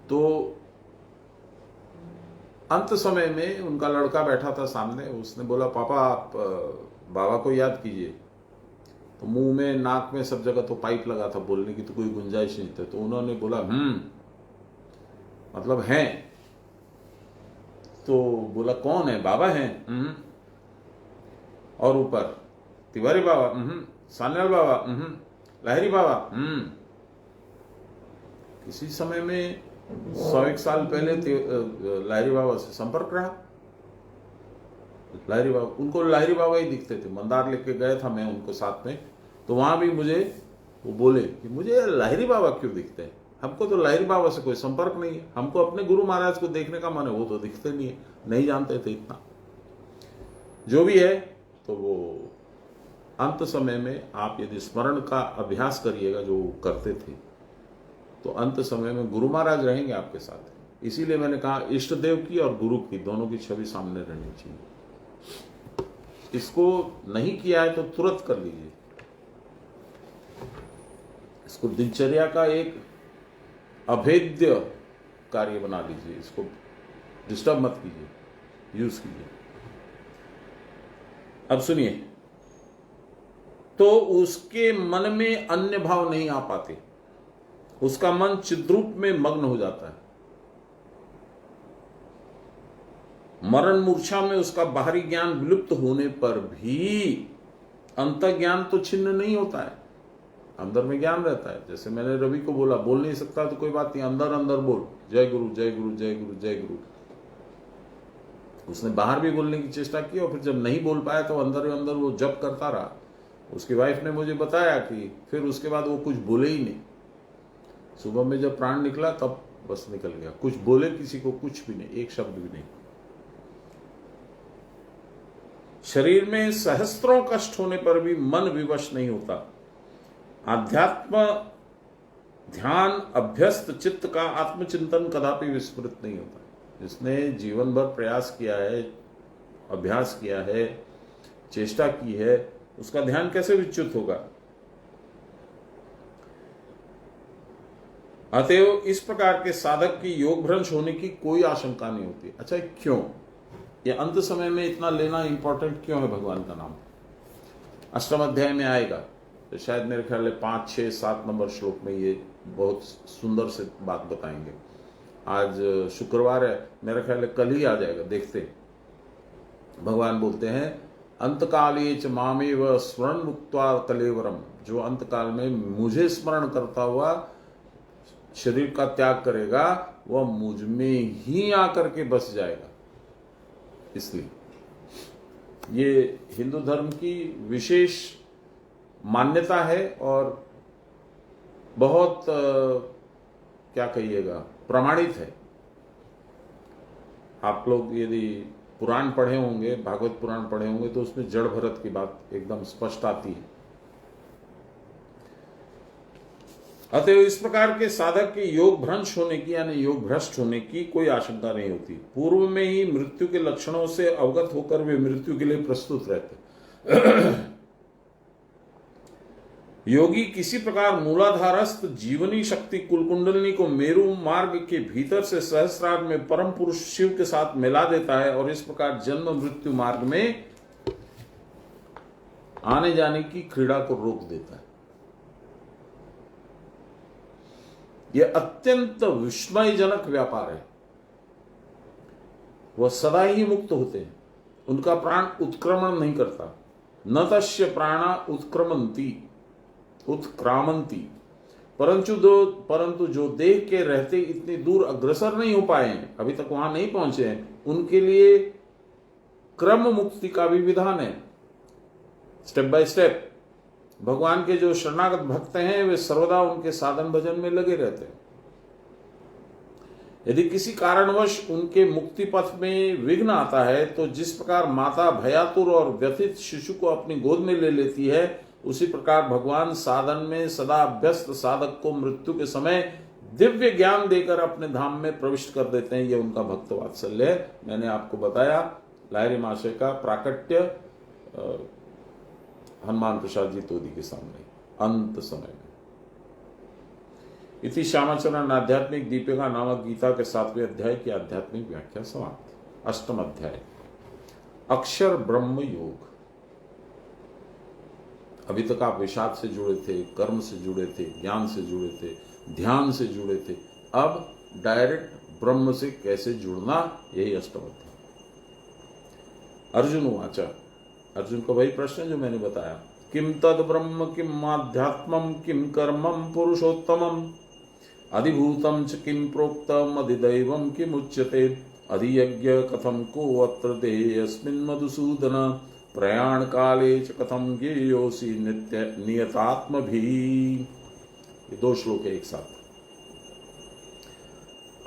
तो अंत समय में उनका लड़का बैठा था सामने, उसने बोला पापा आप बाबा को याद कीजिए। तो मुंह में, नाक में, सब जगह तो पाइप लगा था, बोलने की तो कोई गुंजाइश नहीं थी। तो उन्होंने बोला मतलब हैं। तो बोला कौन है? बाबा हैं। और ऊपर तिवारी बाबा, सान्याल बाबा, लहरी बाबा। किसी समय में 101 साल पहले लहरी बाबा से संपर्क रहा। लहरी बाबा, उनको लहरी बाबा ही दिखते थे। मंदार लेके गया था मैं उनको साथ में, तो वहां भी मुझे वो बोले कि मुझे लहरी बाबा क्यों दिखते हैं, हमको तो लहरी बाबा से कोई संपर्क नहीं है, हमको अपने गुरु महाराज को देखने का मन है, वो तो दिखते नहीं है। नहीं जानते थे इतना। जो भी है, तो वो अंत समय में आप यदि स्मरण का अभ्यास करिएगा जो करते थे, तो अंत समय में गुरु महाराज रहेंगे आपके साथ। इसीलिए मैंने कहा इष्ट देव की और गुरु की दोनों की छवि सामने रहनी चाहिए। इसको नहीं किया है तो तुरंत कर लीजिए। इसको दिनचर्या का एक अभेद्य कार्य बना लीजिए। इसको डिस्टर्ब मत कीजिए, यूज कीजिए। अब सुनिए, तो उसके मन में अन्य भाव नहीं आ पाते, उसका मन चिद्रूप में मग्न हो जाता है। मरण मूर्छा में उसका बाहरी ज्ञान विलुप्त होने पर भी अंतर्ज्ञान तो छिन्न नहीं होता है, अंदर में ज्ञान रहता है। जैसे मैंने रवि को बोला, बोल नहीं सकता तो कोई बात नहीं, अंदर अंदर बोल, जय गुरु जय गुरु जय गुरु जय गुरु। उसने बाहर भी बोलने की चेष्टा की और फिर जब नहीं बोल पाया तो अंदर अंदर वो जप करता रहा। उसकी वाइफ ने मुझे बताया कि फिर उसके बाद वो कुछ बोले ही नहीं। सुबह में जब प्राण निकला तब बस निकल गया, कुछ बोले किसी को कुछ भी नहीं, एक शब्द भी नहीं। शरीर में सहस्त्रों कष्ट होने पर भी मन विवश नहीं होता। आध्यात्म ध्यान अभ्यस्त चित्त का आत्मचिंतन कदापि विस्मृत नहीं होता। जिसने जीवन भर प्रयास किया है, अभ्यास किया है, चेष्टा की है, उसका ध्यान कैसे विच्युत होगा? अतएव इस प्रकार के साधक की योग भ्रंश होने की कोई आशंका नहीं होती। अच्छा, क्यों ये अंत समय में इतना लेना इंपॉर्टेंट क्यों है? भगवान का नाम अष्टम अध्याय में आएगा, तो शायद मेरे ख्याल में 5, 6, 7 नंबर श्लोक में ये बहुत सुंदर से बात बताएंगे। आज शुक्रवार है, मेरे ख्याल में कल ही आ जाएगा, देखते हैं। भगवान बोलते हैं अंतकाले च मामेव स्मरण मुक्त्वा कलेवरम, जो अंतकाल में मुझे स्मरण करता हुआ शरीर का त्याग करेगा वह मुझ में ही आकर के बस जाएगा। इसलिए ये हिंदू धर्म की विशेष मान्यता है और बहुत क्या कहिएगा, प्रमाणित है। आप लोग यदि पुराण पढ़े होंगे, भागवत पुराण पढ़े होंगे, तो उसमें जड़ भरत की बात एकदम स्पष्ट आती है। अतएव इस प्रकार के साधक के योग भ्रंश होने की यानी योग भ्रष्ट होने की कोई आशंका नहीं होती। पूर्व में ही मृत्यु के लक्षणों से अवगत होकर वे मृत्यु के लिए प्रस्तुत रहते। योगी किसी प्रकार मूलाधारस्थ जीवनी शक्ति कुलकुंडलिनी को मेरु मार्ग के भीतर से सहस्रार में परम पुरुष शिव के साथ मिला देता है और इस प्रकार जन्म मृत्यु मार्ग में आने जाने की क्रीड़ा को रोक देता है। यह अत्यंत विस्मयजनक व्यापार है। वह सदा ही मुक्त होते हैं, उनका प्राण उत्क्रमण नहीं करता। न तस्य प्राणा उत्क्रामंती, परंतु जो देह के रहते इतनी दूर अग्रसर नहीं हो पाए हैं, अभी तक वहां नहीं पहुंचे हैं, उनके लिए क्रम मुक्ति का भी विधान है, स्टेप बाय स्टेप। भगवान के जो शरणागत भक्त हैं वे सर्वदा उनके साधन भजन में लगे रहते हैं। यदि किसी कारणवश उनके मुक्ति पथ में विघ्न आता है तो जिस प्रकार माता भयातुर और व्यथित शिशु को अपनी गोद में ले लेती है, उसी प्रकार भगवान साधन में सदा व्यस्त साधक को मृत्यु के समय दिव्य ज्ञान देकर अपने धाम में प्रविष्ट कर देते हैं। यह उनका भक्त वात्सल्य है। मैंने आपको बताया लाहिरी महाशय का प्राकट्य हनुमान प्रसाद जी तोदी के सामने अंत समय में। इति श्यामाचरण आध्यात्मिक दीपिका नामक गीता के 7वें अध्याय की आध्यात्मिक व्याख्या समाप्त। अष्टम अध्याय अक्षर ब्रह्म योग। अभी तक आप विषाद से जुड़े थे, कर्म से जुड़े थे, ज्ञान से जुड़े थे, ध्यान से जुड़े थे। अब डायरेक्ट ब्रह्म से कैसे जुड़ना, यही अष्टम अध्याय। अर्जुन वाचा, अर्जुन का वही प्रश्न है जो मैंने बताया। किम तद ब्रह्म किम आध्यात्मम किम कर्मम पुरुषोत्तमम अधिभूतम च किम प्रोक्तम अधिदैवम किम उच्यते अधियज्ञ कथम को अत्र देयस्मिन् मधुसूदन प्रयाण काले च कथम ज्ञेयोसि नित्य नियतात्म भी। ये 2 श्लोक है एक साथ।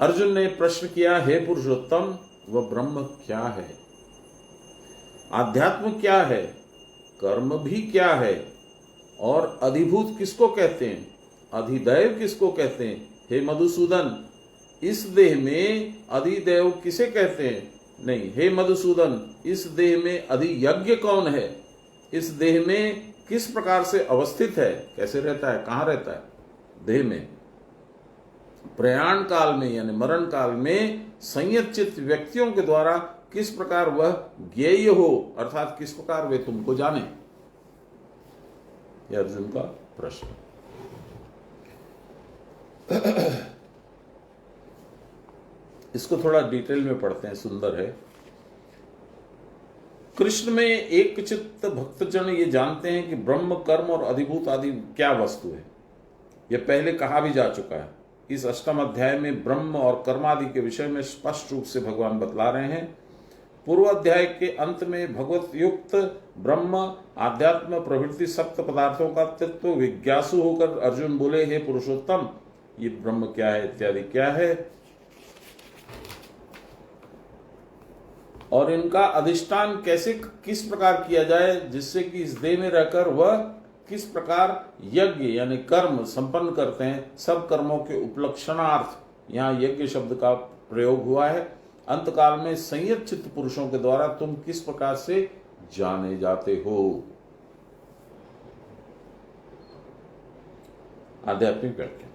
अर्जुन ने प्रश्न किया, हे पुरुषोत्तम, वह ब्रह्म क्या है? आध्यात्म क्या है, कर्म भी क्या है, और अधिभूत किसको कहते हैं, अधिदैव किसको कहते हैं। हे मधुसूदन, इस देह में अधिदैव किसे कहते हैं? नहीं, हे मधुसूदन, इस देह में अधियज्ञ कौन है, इस देह में किस प्रकार से अवस्थित है, कैसे रहता है, कहां रहता है देह में। प्रयाण काल में यानी मरण काल में संयत चित्त व्यक्तियों के द्वारा किस प्रकार वह ज्ञेय हो, अर्थात किस प्रकार वे तुमको जाने। यह अर्जुन का प्रश्न। इसको थोड़ा डिटेल में पढ़ते हैं, सुंदर है। कृष्ण में एक चित्त भक्तजन ये जानते हैं कि ब्रह्म, कर्म और अधिभूत आदि क्या वस्तु है। यह पहले कहा भी जा चुका है। इस अष्टम अध्याय में ब्रह्म और कर्मादि के विषय में स्पष्ट रूप से भगवान बतला रहे हैं। पूर्व अध्याय के अंत में भगवत युक्त ब्रह्म, आध्यात्म प्रवृत्ति सप्त पदार्थों का तत्व विज्ञासु होकर अर्जुन बोले, हे पुरुषोत्तम, ये ब्रह्म क्या है इत्यादि क्या है, और इनका अधिष्ठान कैसे किस प्रकार किया जाए, जिससे कि इस देह में रहकर वह किस प्रकार यज्ञ यानी कर्म संपन्न करते हैं। सब कर्मों के उपलक्षणार्थ यहाँ यज्ञ शब्द का प्रयोग हुआ है। अंतकाल में संयत चित्त पुरुषों के द्वारा तुम किस प्रकार से जाने जाते हो। आध्यात्मिक व्याख्या।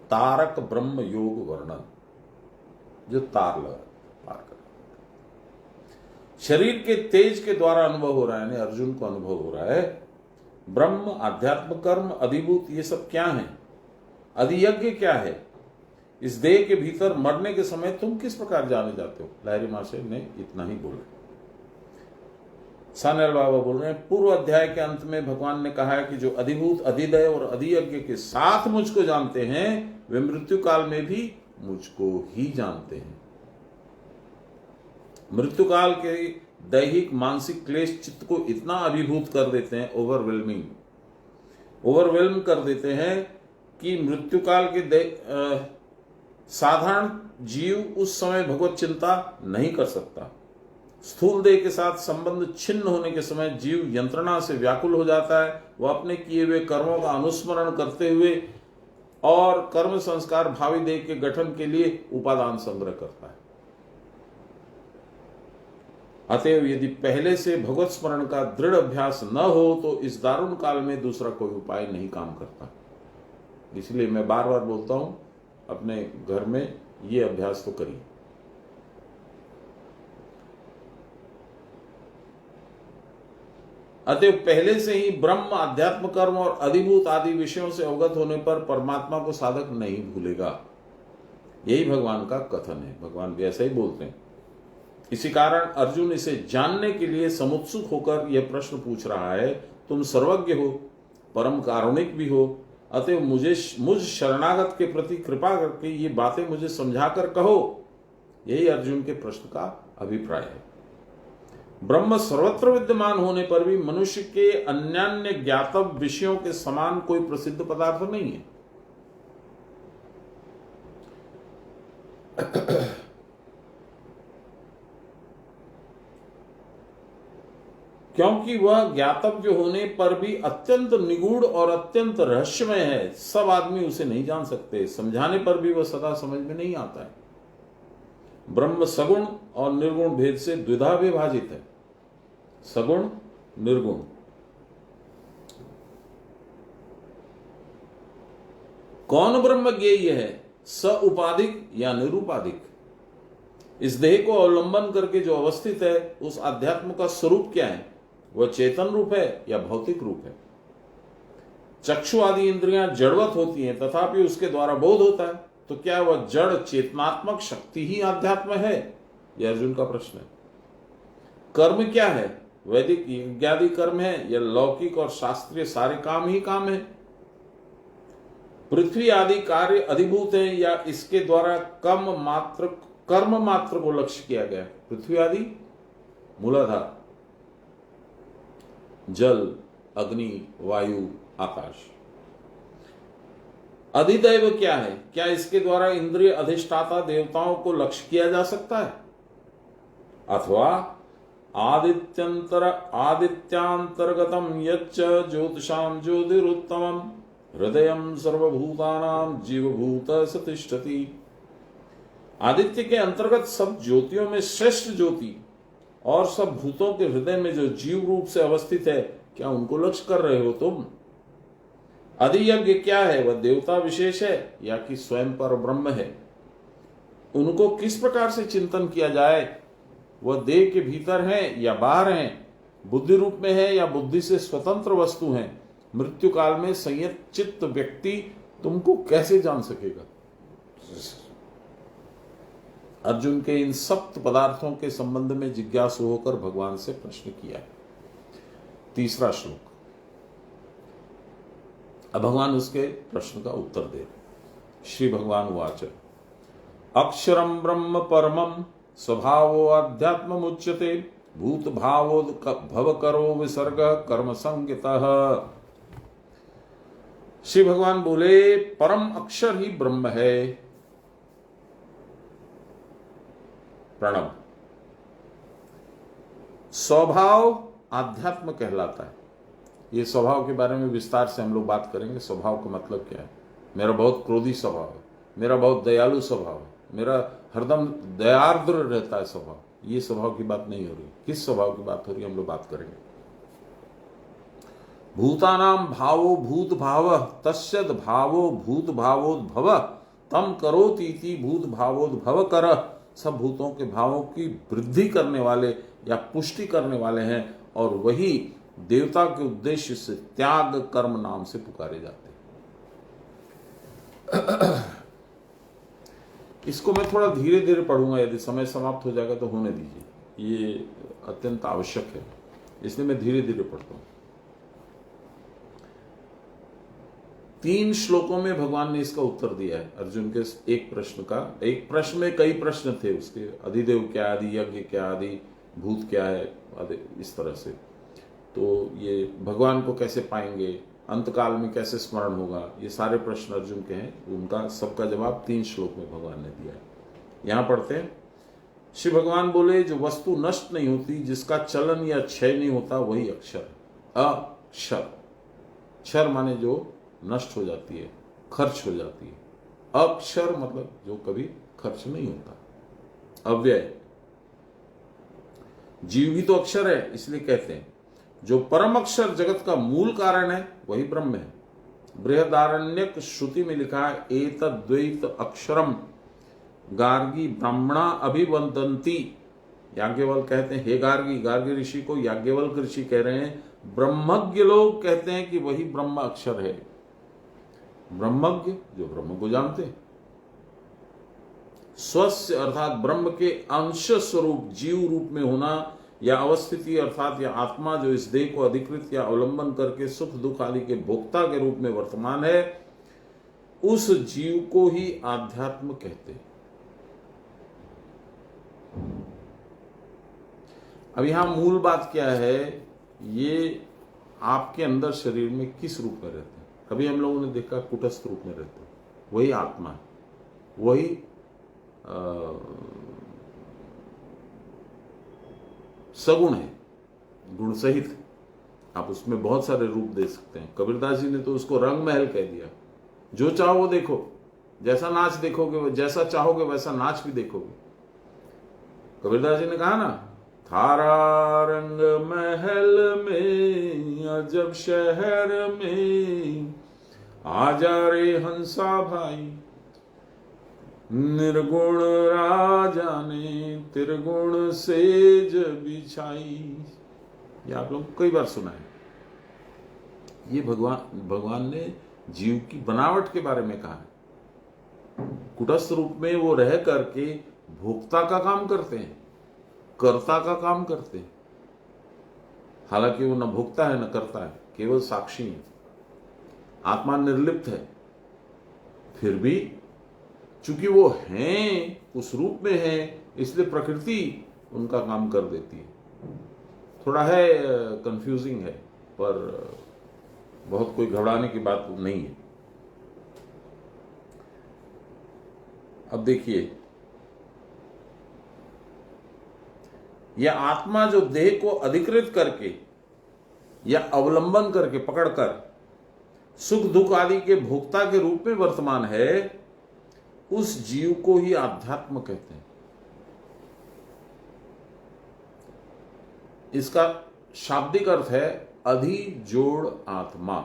तारक ब्रह्म योग वर्णन, जो तार लगा पार कर, शरीर के तेज के द्वारा अनुभव हो रहा है, यानी अर्जुन को अनुभव हो रहा है। ब्रह्म, आध्यात्म, कर्म, अधिभूत, ये सब क्या है, अधियज्ञ क्या है, इस देह के भीतर मरने के समय तुम किस प्रकार जाने जाते हो। लहरी महाशय ने इतना ही बोला। सान्याल बाबा बोल रहे हैं, पूर्व अध्याय के अंत में भगवान ने कहा है कि जो अधिभूत, अधिदय और अधियज्ञ के साथ मुझको जानते हैं, वे मृत्यु काल में भी मुझको ही जानते हैं। मृत्यु काल के दैहिक मानसिक क्लेश चित्त को इतना अभिभूत कर देते हैं, ओवरवेल्म कर देते हैं कि मृत्यु काल के साधारण जीव उस समय भगवत चिंता नहीं कर सकता। स्थूल देह के साथ संबंध छिन्न होने के समय जीव यंत्रणा से व्याकुल हो जाता है। वह अपने किए हुए कर्मों का अनुस्मरण करते हुए और कर्म संस्कार भावी देह के गठन के लिए उपादान संग्रह करता है। अतएव यदि पहले से भगवत स्मरण का दृढ़ अभ्यास न हो तो इस दारुण काल में दूसरा कोई उपाय नहीं काम करता। इसलिए मैं बार बार बोलता हूं, अपने घर में ये अभ्यास तो करिए। अतएव पहले से ही ब्रह्म, अध्यात्म, कर्म और अधिभूत आदि विषयों से अवगत होने पर परमात्मा को साधक नहीं भूलेगा। यही भगवान का कथन है। भगवान भी ऐसा ही बोलते हैं। इसी कारण अर्जुन इसे जानने के लिए समुत्सुक होकर यह प्रश्न पूछ रहा है। तुम सर्वज्ञ हो, परम कारुणिक भी हो, अतएव मुझ शरणागत के प्रति कृपा करके ये बातें मुझे समझाकर कहो। यही अर्जुन के प्रश्न का अभिप्राय है। ब्रह्म सर्वत्र विद्यमान होने पर भी मनुष्य के अन्यान्य ज्ञातव्य विषयों के समान कोई प्रसिद्ध पदार्थ नहीं है। क्योंकि वह ज्ञातव्य होने पर भी अत्यंत निगूढ़ और अत्यंत रहस्यमय है। सब आदमी उसे नहीं जान सकते। समझाने पर भी वह सदा समझ में नहीं आता है। ब्रह्म सगुण और निर्गुण भेद से द्विधा विभाजित है। सगुण, निर्गुण। कौन ब्रह्म ज्ञेय है, स उपाधिक या निरुपाधिक। इस देह को अवलंबन करके जो अवस्थित है, उस अध्यात्म का स्वरूप क्या है? वह चेतन रूप है या भौतिक रूप है? चक्षु आदि इंद्रियां जड़वत होती हैं, तथापि उसके द्वारा बोध होता है। तो क्या वह जड़ चेतनात्मक शक्ति ही अध्यात्म है? यह अर्जुन का प्रश्न है। कर्म क्या है? वैदिक यज्ञादि कर्म है या लौकिक और शास्त्रीय सारे काम ही काम है? पृथ्वी आदि कार्य अधिभूत है या इसके द्वारा कर्म मात्र को लक्ष्य किया गया? पृथ्वी आदि मूलाधार, जल, अग्नि, वायु, आकाश। अधिदैव क्या है? क्या इसके द्वारा इंद्रिय अधिष्ठाता देवताओं को लक्ष्य किया जा सकता है? अथवा आदित्यांतर्गतम यच्च ज्योतिषां ज्योतिरुत्तमम् हृदयं सर्वभूतानां जीवभूत सतिष्ठति। आदित्य के अंतर्गत सब ज्योतियों में श्रेष्ठ ज्योति और सब भूतों के हृदय में जो जीव रूप से अवस्थित है, क्या उनको लक्ष्य कर रहे हो तुम? अधियज्ञ क्या है? वह देवता विशेष है या कि स्वयं पर ब्रह्म है? उनको किस प्रकार से चिंतन किया जाए? वह देह के भीतर है या बाहर है? बुद्धि रूप में है या बुद्धि से स्वतंत्र वस्तु है? मृत्यु काल में संयत चित्त व्यक्ति तुमको कैसे जान सकेगा? अर्जुन के इन सप्त पदार्थों के संबंध में जिज्ञासु होकर भगवान से प्रश्न किया। तीसरा श्लोक। अब भगवान उसके प्रश्न का उत्तर दे रहे। श्री भगवान वाच अक्षरम ब्रह्म परमम स्वभावो अध्यात्म उच्यते भूत भावो भव करो विसर्ग कर्म संगितः। श्री भगवान बोले परम अक्षर ही ब्रह्म है। प्रणव। स्वभाव आध्यात्म कहलाता है। ये स्वभाव के बारे में विस्तार से हम लोग बात करेंगे। स्वभाव का मतलब क्या है? मेरा बहुत क्रोधी स्वभाव है, मेरा बहुत दयालु स्वभाव है, मेरा हरदम दयार्द्र रहता है स्वभाव। ये स्वभाव की बात नहीं हो रही। किस स्वभाव की बात हो रही है हम लोग बात करेंगे। भूतानाम भावो भूत भाव तस्यद भावो भूत भावोद्भव तम करोतीति भूत भावोद्भव कर। सब भूतों के भावों की वृद्धि करने वाले या पुष्टि करने वाले हैं और वही देवता के उद्देश्य से त्याग कर्म नाम से पुकारे जाते हैं। इसको मैं थोड़ा धीरे धीरे पढ़ूंगा, यदि समय समाप्त हो जाएगा तो होने दीजिए। ये अत्यंत आवश्यक है, इसलिए मैं धीरे धीरे पढ़ता हूं। 3 श्लोकों में भगवान ने इसका उत्तर दिया है अर्जुन के एक प्रश्न का। एक प्रश्न में कई प्रश्न थे उसके। अधिदेव क्या, आदि यज्ञ क्या, आदि भूत क्या है, आदि इस तरह से। तो ये भगवान को कैसे पाएंगे, अंतकाल में कैसे स्मरण होगा, ये सारे प्रश्न अर्जुन के हैं। उनका सबका जवाब 3 श्लोक में भगवान ने दिया है। यहां पढ़ते हैं। श्री भगवान बोले जो वस्तु नष्ट नहीं होती, जिसका चलन या क्षय नहीं होता, वही अक्षर है। अक्षर, क्षर माने जो नष्ट हो जाती है, खर्च हो जाती है। अक्षर मतलब जो कभी खर्च नहीं होता, अव्यय। जीव भी तो अक्षर है, इसलिए कहते हैं जो परम अक्षर जगत का मूल कारण है वही ब्रह्म है। बृहदारण्यक श्रुति में लिखा है एतद्वैत अक्षरम गार्गी ब्राह्मणा अभिवंदन्ति। याज्ञवल्क कहते हैं हे गार्गी, गार्गी ऋषि को याज्ञवल्क ऋषि कह रहे हैं। ब्रह्मज्ञ लोग कहते हैं कि वही ब्रह्म अक्षर है। ब्रह्मज्ञ जो ब्रह्म को जानते हैं। स्वस्य अर्थात ब्रह्म के अंश स्वरूप जीव रूप में होना या अवस्थिति अर्थात या आत्मा जो इस देह को अधिकृत या अवलंबन करके सुख दुख आदि के भोक्ता के रूप में वर्तमान है, उस जीव को ही आध्यात्म कहते हैं। अब यहां मूल बात क्या है, ये आपके अंदर शरीर में किस रूप में रहते हैं? कभी हम लोगों ने देखा कुटस्थ रूप में रहते हैं, वही आत्मा है, वही सगुण है, गुण सहित। आप उसमें बहुत सारे रूप दे सकते हैं। कबीरदास जी ने तो उसको रंग महल कह दिया। जो चाहो वो देखो, जैसा नाच देखोगे, जैसा चाहोगे वैसा नाच भी देखोगे। कबीरदास जी ने कहा ना, थारा रंग महल में अजब शहर में आजा रे हंसा भाई, निर्गुण राजा ने त्रिगुण सेज बिछाई। ये आप लोग कई बार सुना है। ये भगवान ने जीव की बनावट के बारे में कहा है। कुटस्थ रूप में वो रह करके भोक्ता का काम करते हैं, कर्ता का काम करते हैं। हालांकि वो न भोक्ता है न करता है, केवल साक्षी है। आत्मा निर्लिप्त है, फिर भी चूंकि वो हैं, उस रूप में है, इसलिए प्रकृति उनका काम कर देती है। थोड़ा है कंफ्यूजिंग है, पर बहुत कोई घबराने की बात नहीं है। अब देखिए, यह आत्मा जो देह को अधिकृत करके या अवलंबन करके पकड़कर सुख दुख आदि के भोक्ता के रूप में वर्तमान है, उस जीव को ही आध्यात्म कहते हैं। इसका शाब्दिक अर्थ है अधिजोड़ आत्मा।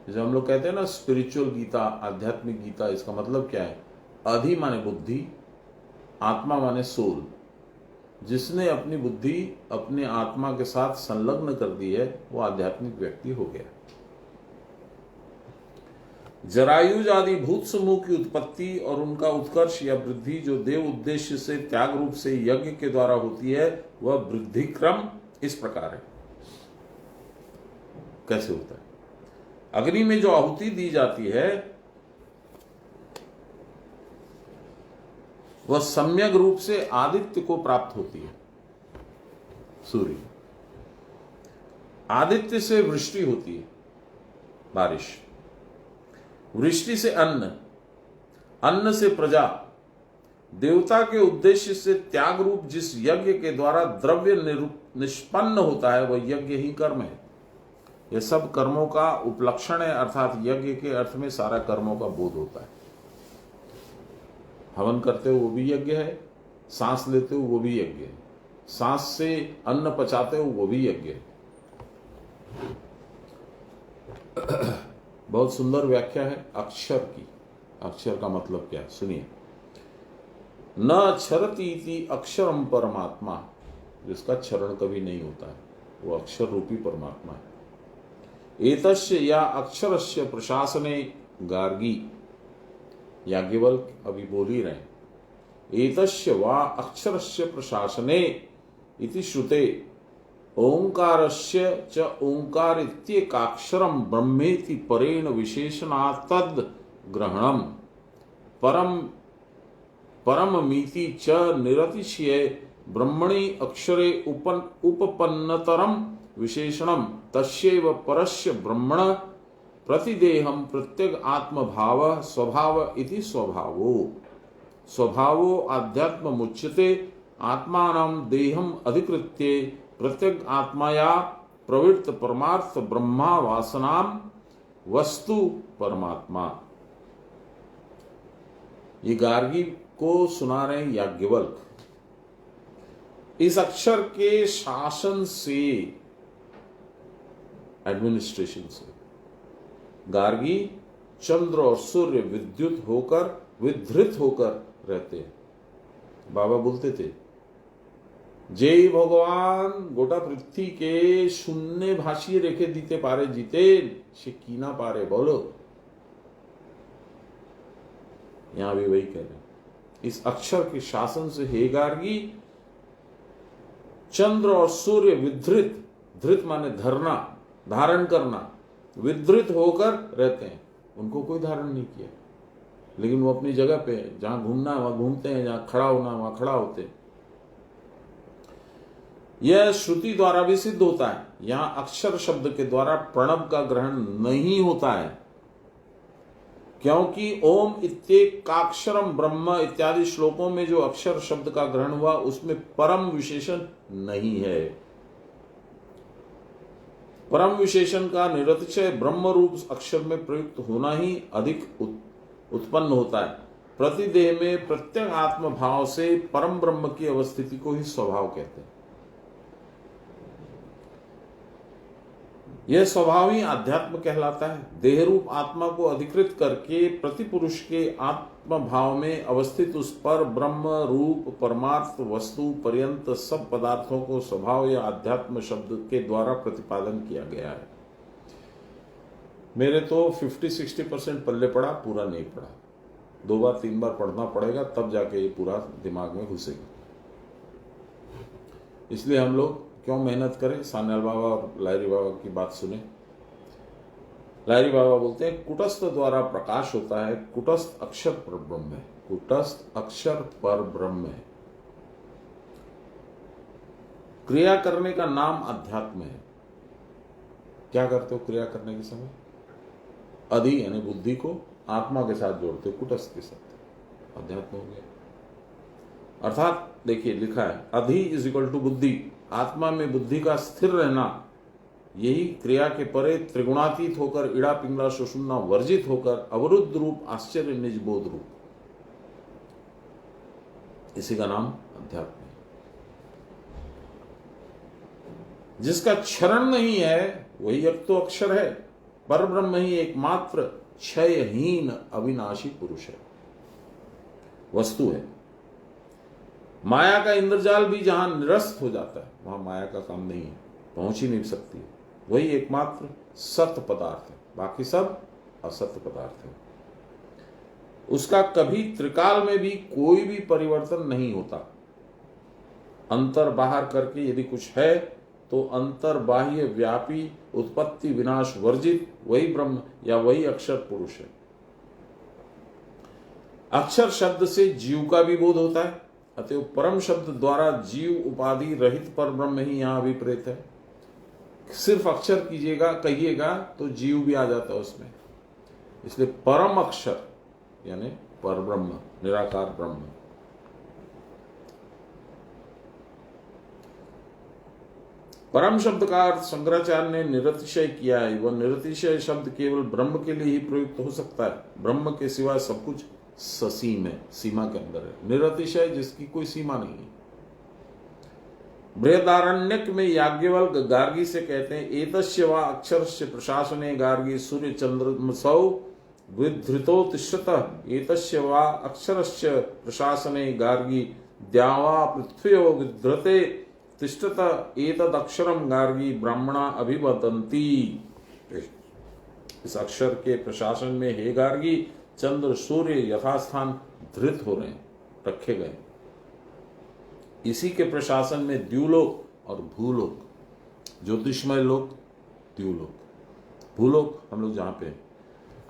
जैसे हम लोग कहते हैं ना स्पिरिचुअल गीता, आध्यात्मिक गीता, इसका मतलब क्या है? अधि माने बुद्धि, आत्मा माने सोल। जिसने अपनी बुद्धि अपने आत्मा के साथ संलग्न कर दी है वो आध्यात्मिक व्यक्ति हो गया। जरायुज आदि भूत समूह की उत्पत्ति और उनका उत्कर्ष या वृद्धि जो देव उद्देश्य से त्याग रूप से यज्ञ के द्वारा होती है, वह वृद्धि क्रम इस प्रकार है। कैसे होता है? अग्नि में जो आहुति दी जाती है वह सम्यक रूप से आदित्य को प्राप्त होती है, सूर्य। आदित्य से वृष्टि होती है, बारिश। वृष्टि से अन्न, अन्न से प्रजा। देवता के उद्देश्य से त्याग रूप जिस यज्ञ के द्वारा द्रव्य निष्पन्न होता है वह यज्ञ ही कर्म है। यह सब कर्मों का उपलक्षण है, अर्थात यज्ञ के अर्थ में सारा कर्मों का बोध होता है। हवन करते हो वो भी यज्ञ है, सांस लेते हो वो भी यज्ञ है, सांस से अन्न पचाते हो वो भी यज्ञ है। बहुत सुंदर व्याख्या है अक्षर की। अक्षर का मतलब क्या है सुनिए। न क्षरति इति अक्षरम परमात्मा, जिसका क्षरण कभी नहीं होता है वो अक्षर रूपी परमात्मा है। एतस्य या अक्षरस्य प्रशासने गार्गी, याज्ञवल्क्य अभी बोल ही रहे। एतस्य वा अक्षरस्य प्रशासने इति श्रुते ओंकारस्य च ओंकार इत्येकाक्षरम ब्रह्मेति परेण विशेषणात् तद् ग्रहणम परममिति च निरतिशय ब्रह्मणि अक्षरे उपपन्नतरम विशेषणम तस्यैव परस्य ब्रह्मण प्रतिदेहम प्रत्यग आत्मभाव स्वभाव इति स्वभावो। स्वभावो आध्यात्म मुच्यते आत्मानं देहम अधिकृत्य प्रत्यग आत्माया प्रवृत्त परमार्थ ब्रह्मा वासनाम वस्तु परमात्मा। ये गार्गी को सुना रहे याज्ञवल्क्य। इस अक्षर के शासन से, एडमिनिस्ट्रेशन से, गार्गी चंद्र और सूर्य विधृत होकर रहते हैं। बाबा बोलते थे जय भगवान गोटा पृथ्वी के शून्य भाषी रेखे दीते पारे जीते से कीना पारे बोलो। यहां भी वही कह रहे हैं। इस अक्षर के शासन से हे गार्गी चंद्र और सूर्य धृत माने धरना, धारण करना, विधृत होकर रहते हैं। उनको कोई धारण नहीं किया, लेकिन वो अपनी जगह पे है। जहां घूमना वहां घूमते हैं, जहां खड़ा होना वहां खड़ा होते हैं। यह श्रुति द्वारा भी सिद्ध होता है। यहां अक्षर शब्द के द्वारा प्रणव का ग्रहण नहीं होता है, क्योंकि ओम इत्येकाक्षरम ब्रह्म इत्यादि श्लोकों में जो अक्षर शब्द का ग्रहण हुआ उसमें परम विशेषण नहीं है। परम विशेषण का निरतिशय ब्रह्म रूप अक्षर में प्रयुक्त होना ही अधिक उत्पन्न होता है। प्रतिदेह में प्रत्येक आत्म भाव से परम ब्रह्म की अवस्थिति को ही स्वभाव कहते हैं। यह स्वभाव ही आध्यात्म कहलाता है। देह रूप आत्मा को अधिकृत करके प्रतिपुरुष के आत्म भाव में अवस्थित उस पर ब्रह्म रूप परमार्थ वस्तु पर्यंत सब पदार्थों को स्वभाव या आध्यात्म शब्द के द्वारा प्रतिपादन किया गया है। मेरे तो 50-60% पल्ले पड़ा, पूरा नहीं पड़ा। 2 बार 3 बार पढ़ना पड़ेगा तब जाके ये पूरा दिमाग में घुसेगा। इसलिए हम लोग क्यों मेहनत करें, सान्याल बाबा और लाहिरी बाबा की बात सुने। लाहिरी बाबा बोलते हैं कुटस्थ द्वारा प्रकाश होता है, कुटस्थ अक्षर पर ब्रह्म है। कुटस्थ अक्षर पर ब्रह्म है। क्रिया करने का नाम अध्यात्म है। क्या करते हो क्रिया करने के समय? अधि यानी बुद्धि को आत्मा के साथ जोड़ते हो, कुटस्थ के साथ, अध्यात्म हो गया। अर्थात देखिए लिखा है अधि इज इक्वल टू बुद्धि, आत्मा में बुद्धि का स्थिर रहना, यही क्रिया के परे त्रिगुणातीत होकर इड़ा पिंगला सुषुम्ना वर्जित होकर अवरुद्ध रूप आश्चर्य निज बोध रूप, इसी का नाम अध्यात्म है। जिसका क्षरण नहीं है वही एक तो अक्षर है, पर ब्रह्म ही एकमात्र क्षयहीन अविनाशी पुरुष है, वस्तु है। माया का इंद्रजाल भी जहां निरस्त हो जाता है वहां माया का काम नहीं है, पहुंच ही नहीं सकती। वही एकमात्र सत्य पदार्थ है, बाकी सब असत्य पदार्थ है। उसका कभी त्रिकाल में भी कोई भी परिवर्तन नहीं होता। अंतर बाहर करके यदि कुछ है तो अंतर बाह्य व्यापी उत्पत्ति विनाश वर्जित वही ब्रह्म या वही अक्षर पुरुष है। अक्षर शब्द से जीव का भी बोध होता है, अतएव परम शब्द द्वारा जीव उपाधि रहित पर ब्रह्म ही यहां अभिप्रेत है। सिर्फ अक्षर कीजिएगा कहिएगा तो जीव भी आ जाता है उसमें, इसलिए परम अक्षर यानी पर ब्रह्म, निराकार ब्रह्म। परम शब्द का अर्थ शंकराचार्य ने निरतिशय किया है। वह निरतिशय शब्द केवल ब्रह्म के लिए ही प्रयुक्त हो सकता है, ब्रह्म के सिवा सब कुछ ससीम है, सीमा के अंदर है। निरतिशय जिसकी कोई सीमा नहीं है। बृहदारण्यक में याज्ञवल्क्य गार्गी से कहते हैं एतस्य वा अक्षरस्य प्रशासने गार्गी सूर्य चंद्रमसौ विधृतो तिष्ठतः, एतस्य वा अक्षरस्य प्रशासने गार्गी द्यावा पृथ्व्यो विधृते तिष्ठतः, एतद अक्षरम गार्गी ब्राह्मणा अभिवदन्ति। इस अक्षर के प्रशासन में हे गार्गी चंद्र सूर्य यथास्थान धृत हो रहे हैं, रखे गए। इसी के प्रशासन में द्युलोक और भूलोक, ज्योतिषमय लोक द्युलोक, भूलोक हम लोग जहां पे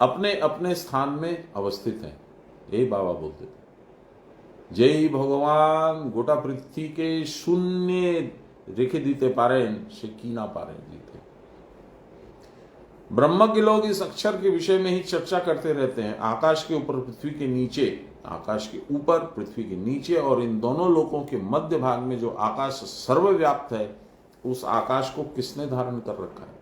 अपने अपने स्थान में अवस्थित हैं। यही बाबा बोलते थे, जय भगवान गोटा पृथ्वी के शून्य रेखे दीते पारेन से की ना पारे जीते। ब्रह्म के लोग इस अक्षर के विषय में ही चर्चा करते रहते हैं। आकाश के ऊपर पृथ्वी के नीचे, आकाश के ऊपर पृथ्वी के नीचे और इन दोनों लोकों के मध्य भाग में जो आकाश सर्वव्याप्त है, उस आकाश को किसने धारण कर रखा है?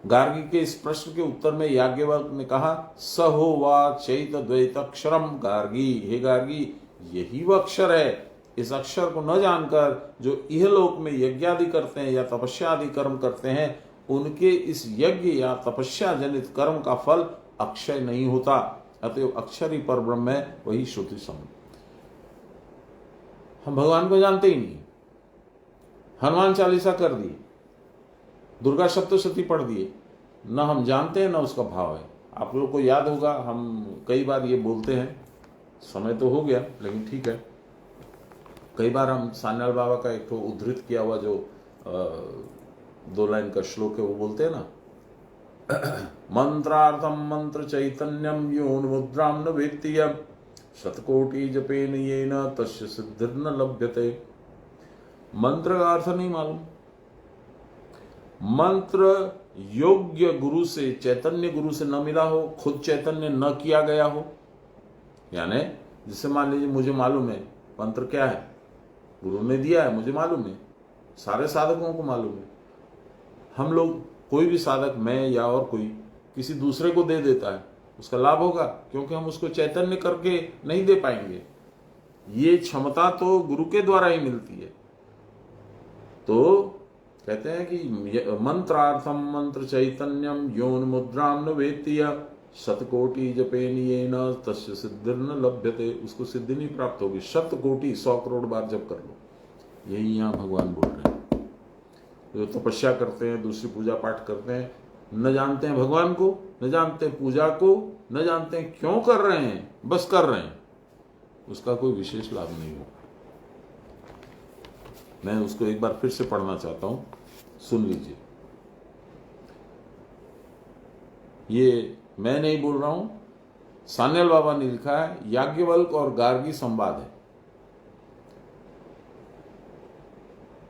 गार्गी के इस प्रश्न के उत्तर में याज्ञवल्क्य ने कहा स हो वा चैत द्वैतक्षरम गार्गी, हे गार्गी यही वह अक्षर है। इस अक्षर को न जानकर जो इहलोक में यज्ञादि करते हैं या तपस्या आदि कर्म करते हैं, उनके इस यज्ञ या तपस्या जनित कर्म का फल अक्षय नहीं होता। अतएव अक्षर ही पर ब्रह्म है, वही श्रुति सम। हम भगवान को जानते ही नहीं। हनुमान चालीसा कर दी, दुर्गा सप्तशती पढ़ दिए, न हम जानते हैं न उसका भाव है। आप लोग को याद होगा, हम कई बार ये बोलते हैं, समय तो हो गया लेकिन ठीक है। कई बार हम सान्याल बाबा का एक तो उद्धृत किया हुआ जो 2 लाइन का श्लोक है वो बोलते हैं ना, मंत्रार्थम मंत्र चैतन्यम योन मुद्राम न वेत्ति यम शतकोटि जपेन येन तस्य सिद्धिर्न लभ्यते। मंत्र का अर्थ नहीं मालूम, मंत्र योग्य गुरु से, चैतन्य गुरु से न मिला हो, खुद चैतन्य न किया गया हो। यानी जिससे मान लीजिए मुझे मालूम है मंत्र क्या है, गुरु ने दिया है, मुझे मालूम है, सारे साधकों को मालूम है। हम लोग, कोई भी साधक, मैं या और कोई, किसी दूसरे को दे देता है, उसका लाभ होगा क्योंकि हम उसको चैतन्य करके नहीं दे पाएंगे। ये क्षमता तो गुरु के द्वारा ही मिलती है। तो कहते हैं कि मंत्रार्थम मंत्र चैतन्यम योन मुद्राम न वेत्ति शतकोटि जपेन येन तस्य सिद्धिर्न लभ्यते। उसको सिद्धि नहीं प्राप्त होगी। 100 कोटि 100 करोड़ बार जप कर लो, यही यहाँ भगवान बोल रहे हैं। जो तपस्या करते हैं, दूसरी पूजा पाठ करते हैं, न जानते हैं भगवान को, न जानते हैं पूजा को, न जानते हैं क्यों कर रहे हैं, बस कर रहे हैं, उसका कोई विशेष लाभ नहीं होगा। मैं उसको एक बार फिर से पढ़ना चाहता हूं, सुन लीजिए। ये मैं नहीं बोल रहा हूं, सान्याल बाबा ने लिखा है, याज्ञवल्क्य और गार्गी संवाद है।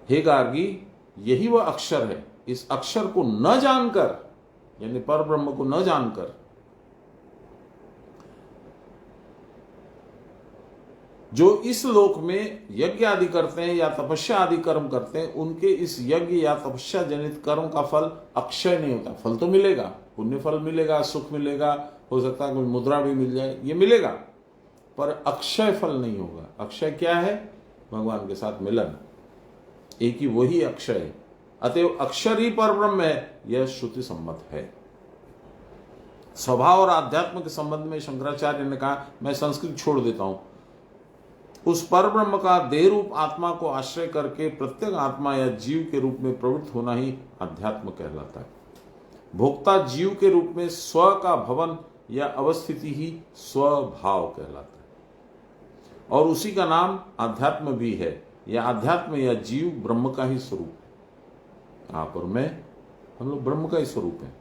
हे गार्गी यही वह अक्षर है। इस अक्षर को न जानकर, यानी पर ब्रह्म को न जानकर, जो इस लोक में यज्ञ आदि करते हैं या तपस्या आदि कर्म करते हैं, उनके इस यज्ञ या तपस्या जनित कर्म का फल अक्षय नहीं होता। फल तो मिलेगा, पुण्य फल मिलेगा, सुख मिलेगा, हो सकता है कोई मुद्रा भी मिल जाए, ये मिलेगा, पर अक्षय फल नहीं होगा। अक्षय क्या है? भगवान के साथ मिलन, एक ही वही अक्षय है। अतएव अक्षर ही पर ब्रह्म है, यह श्रुति सम्मत है। स्वभाव और आध्यात्म के संबंध में शंकराचार्य ने कहा, मैं संस्कृत छोड़ देता हूं, उस पर ब्रह्म का देह रूप आत्मा को आश्रय करके प्रत्येक आत्मा या जीव के रूप में प्रवृत्त होना ही अध्यात्म कहलाता है। भोक्ता जीव के रूप में स्व का भवन या अवस्थिति ही स्वभाव कहलाता है, और उसी का नाम अध्यात्म भी है। यह अध्यात्म या जीव ब्रह्म का ही स्वरूप है। आप और मैं, हम लोग ब्रह्म का ही स्वरूप है।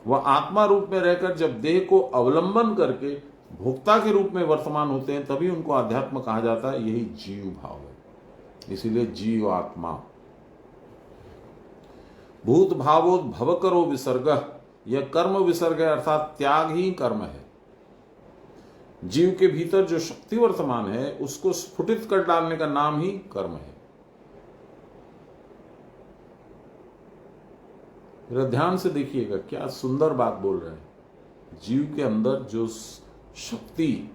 वह आत्मा रूप में रहकर जब देह को अवलंबन करके भोक्ता के रूप में वर्तमान होते हैं, तभी उनको अध्यात्म कहा जाता है। यही जीव भाव है, इसीलिए जीव आत्मा। भूत भावोद भव करो विसर्ग, यह कर्म विसर्ग है, अर्थात त्याग ही कर्म है। जीव के भीतर जो शक्ति वर्तमान है, उसको स्फुटित कर डालने का नाम ही कर्म है। जरा ध्यान से देखिएगा, क्या सुंदर बात बोल रहे हैं। जीव के अंदर जो शक्ति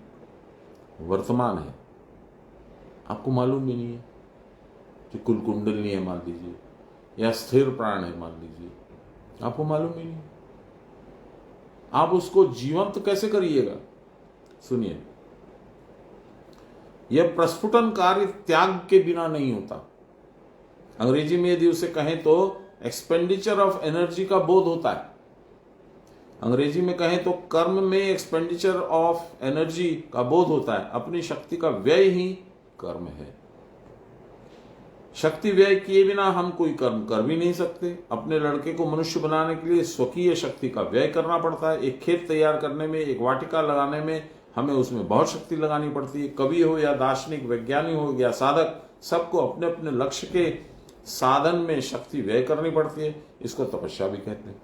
वर्तमान है, आपको मालूम भी नहीं है कि कुल कुंडलिनी है मान लीजिए, या स्थिर प्राण है मान लीजिए, आपको मालूम ही नहीं। आप उसको जीवंत कैसे करिएगा? सुनिए, यह प्रस्फुटन कार्य त्याग के बिना नहीं होता। अंग्रेजी में यदि उसे कहें तो एक्सपेंडिचर ऑफ एनर्जी का बोध होता है। अंग्रेजी में कहें तो कर्म में एक्सपेंडिचर ऑफ एनर्जी का बोध होता है। अपनी शक्ति का व्यय ही कर्म है। शक्ति व्यय किए बिना हम कोई कर्म कर भी नहीं सकते। अपने लड़के को मनुष्य बनाने के लिए स्वकीय शक्ति का व्यय करना पड़ता है। एक खेत तैयार करने में, एक वाटिका लगाने में हमें उसमें बहुत शक्ति लगानी पड़ती है। कवि हो या दार्शनिक, वैज्ञानिक हो या साधक, सबको अपने अपने लक्ष्य के साधन में शक्ति व्यय करनी पड़ती है। इसको तपस्या भी कहते हैं।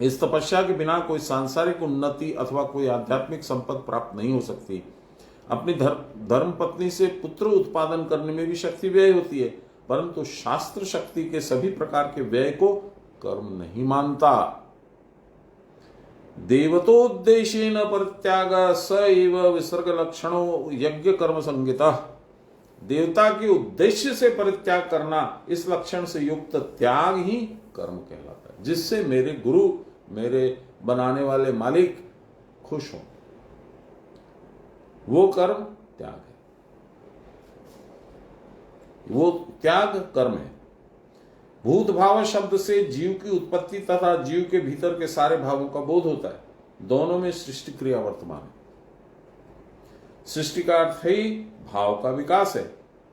इस तपस्या के बिना कोई सांसारिक उन्नति अथवा कोई आध्यात्मिक संपत्ति प्राप्त नहीं हो सकती। अपनी धर्म पत्नी से पुत्र उत्पादन करने में भी शक्ति व्यय होती है, परंतु शास्त्र शक्ति के सभी प्रकार के व्यय को कर्म नहीं मानता। देवतोद्देशेन परित्याग स एव विसर्ग लक्षणो यज्ञ कर्म संगीता। देवता के उद्देश्य से परित्याग करना, इस लक्षण से युक्त त्याग ही कर्म कहलाता है, जिससे मेरे गुरु, मेरे बनाने वाले मालिक खुश हों, वो कर्म त्याग है। वो त्याग कर्म है। भूत भाव शब्द से जीव की उत्पत्ति तथा जीव के भीतर के सारे भावों का बोध होता है। दोनों में सृष्टि क्रिया वर्तमान है। सृष्टि का अर्थ ही भाव का विकास है।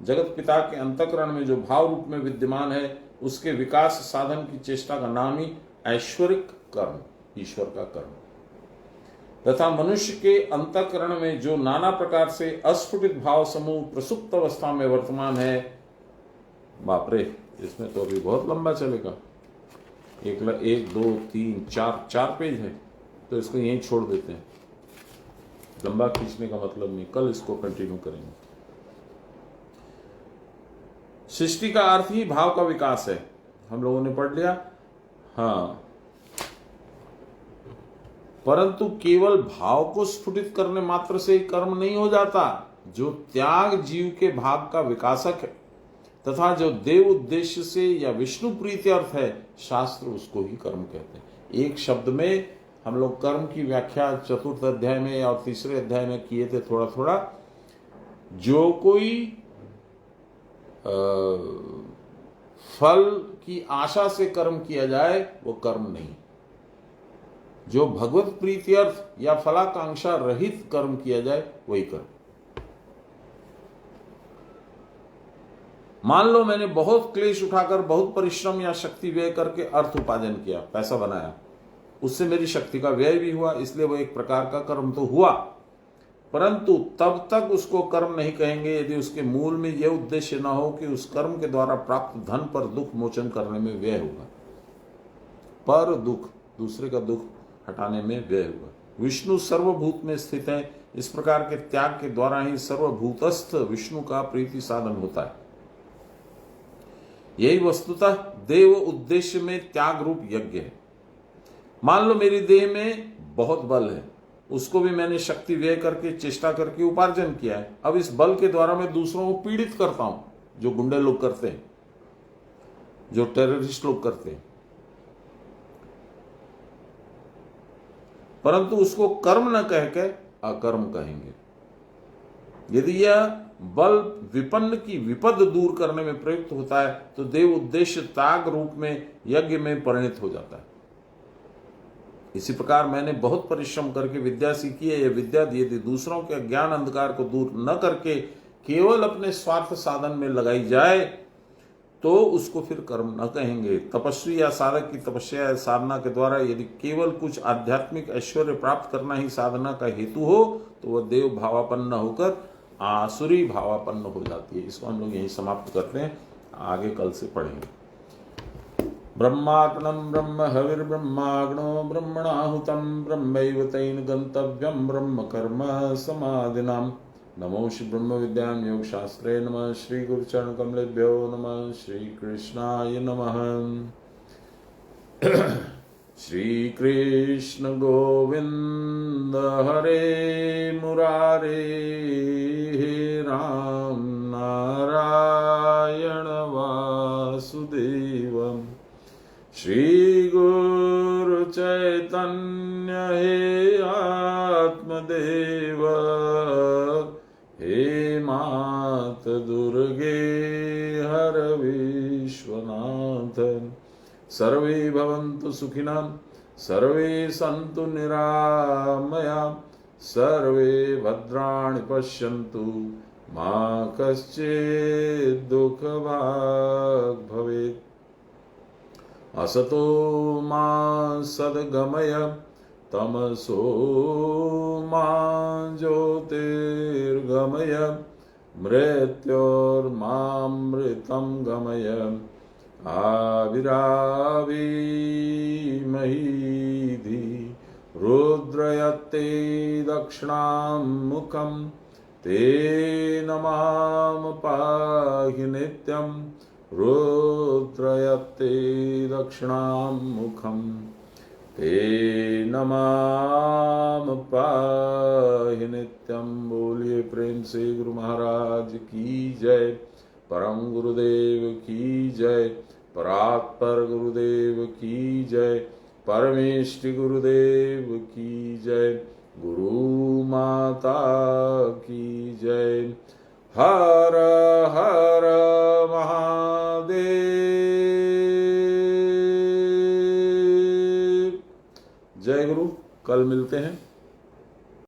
जगत पिता के अंतःकरण में जो भाव रूप में विद्यमान है, उसके विकास साधन की चेष्टा का नाम ही ऐश्वरिक कर्म, ईश्वर का कर्म। तथा मनुष्य के अंतःकरण में जो नाना प्रकार से अस्फुटित भाव समूह प्रसुप्त अवस्था में वर्तमान है, बाप रे, इसमें तो अभी बहुत लंबा चलेगा। एक दो तीन चार पेज है, तो इसको यहीं छोड़ देते हैं। लंबा खींचने का मतलब नहीं, कल इसको कंटिन्यू करेंगे। सृष्टि का अर्थ ही भाव का विकास है, हम लोगों ने पढ़ लिया। हाँ, परंतु केवल भाव को स्फुटित करने मात्र से ही कर्म नहीं हो जाता। जो त्याग जीव के भाव का विकासक है तथा जो देव उद्देश्य से या विष्णु प्रीति अर्थ है, शास्त्र उसको ही कर्म कहते हैं। एक शब्द में हम लोग कर्म की व्याख्या चतुर्थ अध्याय में और तीसरे अध्याय में किए थे थोड़ा थोड़ा। जो कोई फल की आशा से कर्म किया जाए वो कर्म नहीं। जो भगवत प्रीति अर्थ या फलाकांक्षा रहित कर्म किया जाए वही कर्म। मान लो मैंने बहुत क्लेश उठाकर, बहुत परिश्रम या शक्ति व्यय करके अर्थ उपार्जन किया, पैसा बनाया, उससे मेरी शक्ति का व्यय भी हुआ, इसलिए वो एक प्रकार का कर्म तो हुआ, परंतु तब तक उसको कर्म नहीं कहेंगे यदि उसके मूल में यह उद्देश्य न हो कि उस कर्म के द्वारा प्राप्त धन पर दुख मोचन करने में व्यय होगा। पर दुख, दूसरे का दुख हटाने में व्यय हुआ, विष्णु सर्वभूत में स्थित है। इस प्रकार के त्याग के द्वारा ही सर्वभूतस्थ विष्णु का प्रीति साधन होता है। यही वस्तुतः देव उद्देश्य में त्याग रूप यज्ञ है। मान लो मेरी देह में बहुत बल है, उसको भी मैंने शक्ति व्यय करके चेष्टा करके उपार्जन किया है। अब इस बल के द्वारा मैं दूसरों को पीड़ित करता हूं, जो गुंडे लोग करते हैं, जो टेररिस्ट लोग करते हैं, परंतु उसको कर्म न कह के अकर्म कहेंगे। यदि यह बल विपन्न की विपद दूर करने में प्रयुक्त होता है तो देव उद्देश्य त्याग रूप में यज्ञ में परिणित हो जाता है। इसी प्रकार मैंने बहुत परिश्रम करके विद्या सीखी है। यह विद्या यदि दूसरों के अज्ञान अंधकार को दूर न करके केवल अपने स्वार्थ साधन में लगाई जाए तो उसको फिर कर्म न कहेंगे। तपस्वी या साधक की तपस्या या साधना के द्वारा यदि केवल कुछ आध्यात्मिक ऐश्वर्य प्राप्त करना ही साधना का हेतु हो तो वह देव भावापन्न होकर आसुरी भावापन्न हो जाती है। इसको हम लोग यही समाप्त करते हैं, आगे कल से पढ़ेंगे। ब्रह्मार्पणं ब्रह्म हविर्ब्रह्माग्नो ब्रह्मणाहुतं ब्रह्मैव तेन गन्तव्यं ब्रह्म कर्म समाधिनाम्। नमो श्री ब्रह्म विद्यां योग शास्त्रे नमः। श्री गुरुचरण कमलेभ्यो नमः। श्री कृष्णाय नमः। श्री कृष्ण गोविंद हरे मुरारे, हे राम नारायण वासुदेव। श्री गुरु चैतन्य हे आत्मदेव, हे मात दुर्गे हर विश्वनाथ। सर्वे भवन्तु सुखिनः, सर्वे सन्तु निरामया, सर्वे भद्राणि पश्यन्तु, मा कश्चित् दुःखभाग् भवेत्। असतो मा सद्गमय, तमसो मा ज्योतिर्गमय, मृत्योर्मामृतं गमय। आविराविमहीधि रुद्रयते दक्षिणां मुखं, तेन मां पाहि नित्यं। रुद्रयते दक्षिणां मुखं, तेन मां पाहि नित्यं। बोलिए प्रेम से गुरु महाराज की जय, परम गुरुदेव की जय, परात्पर गुरुदेव की जय, परमेष्टि गुरुदेव की जय, गुरु माता की जय। हर हर महादेव। जय गुरु। कल मिलते हैं।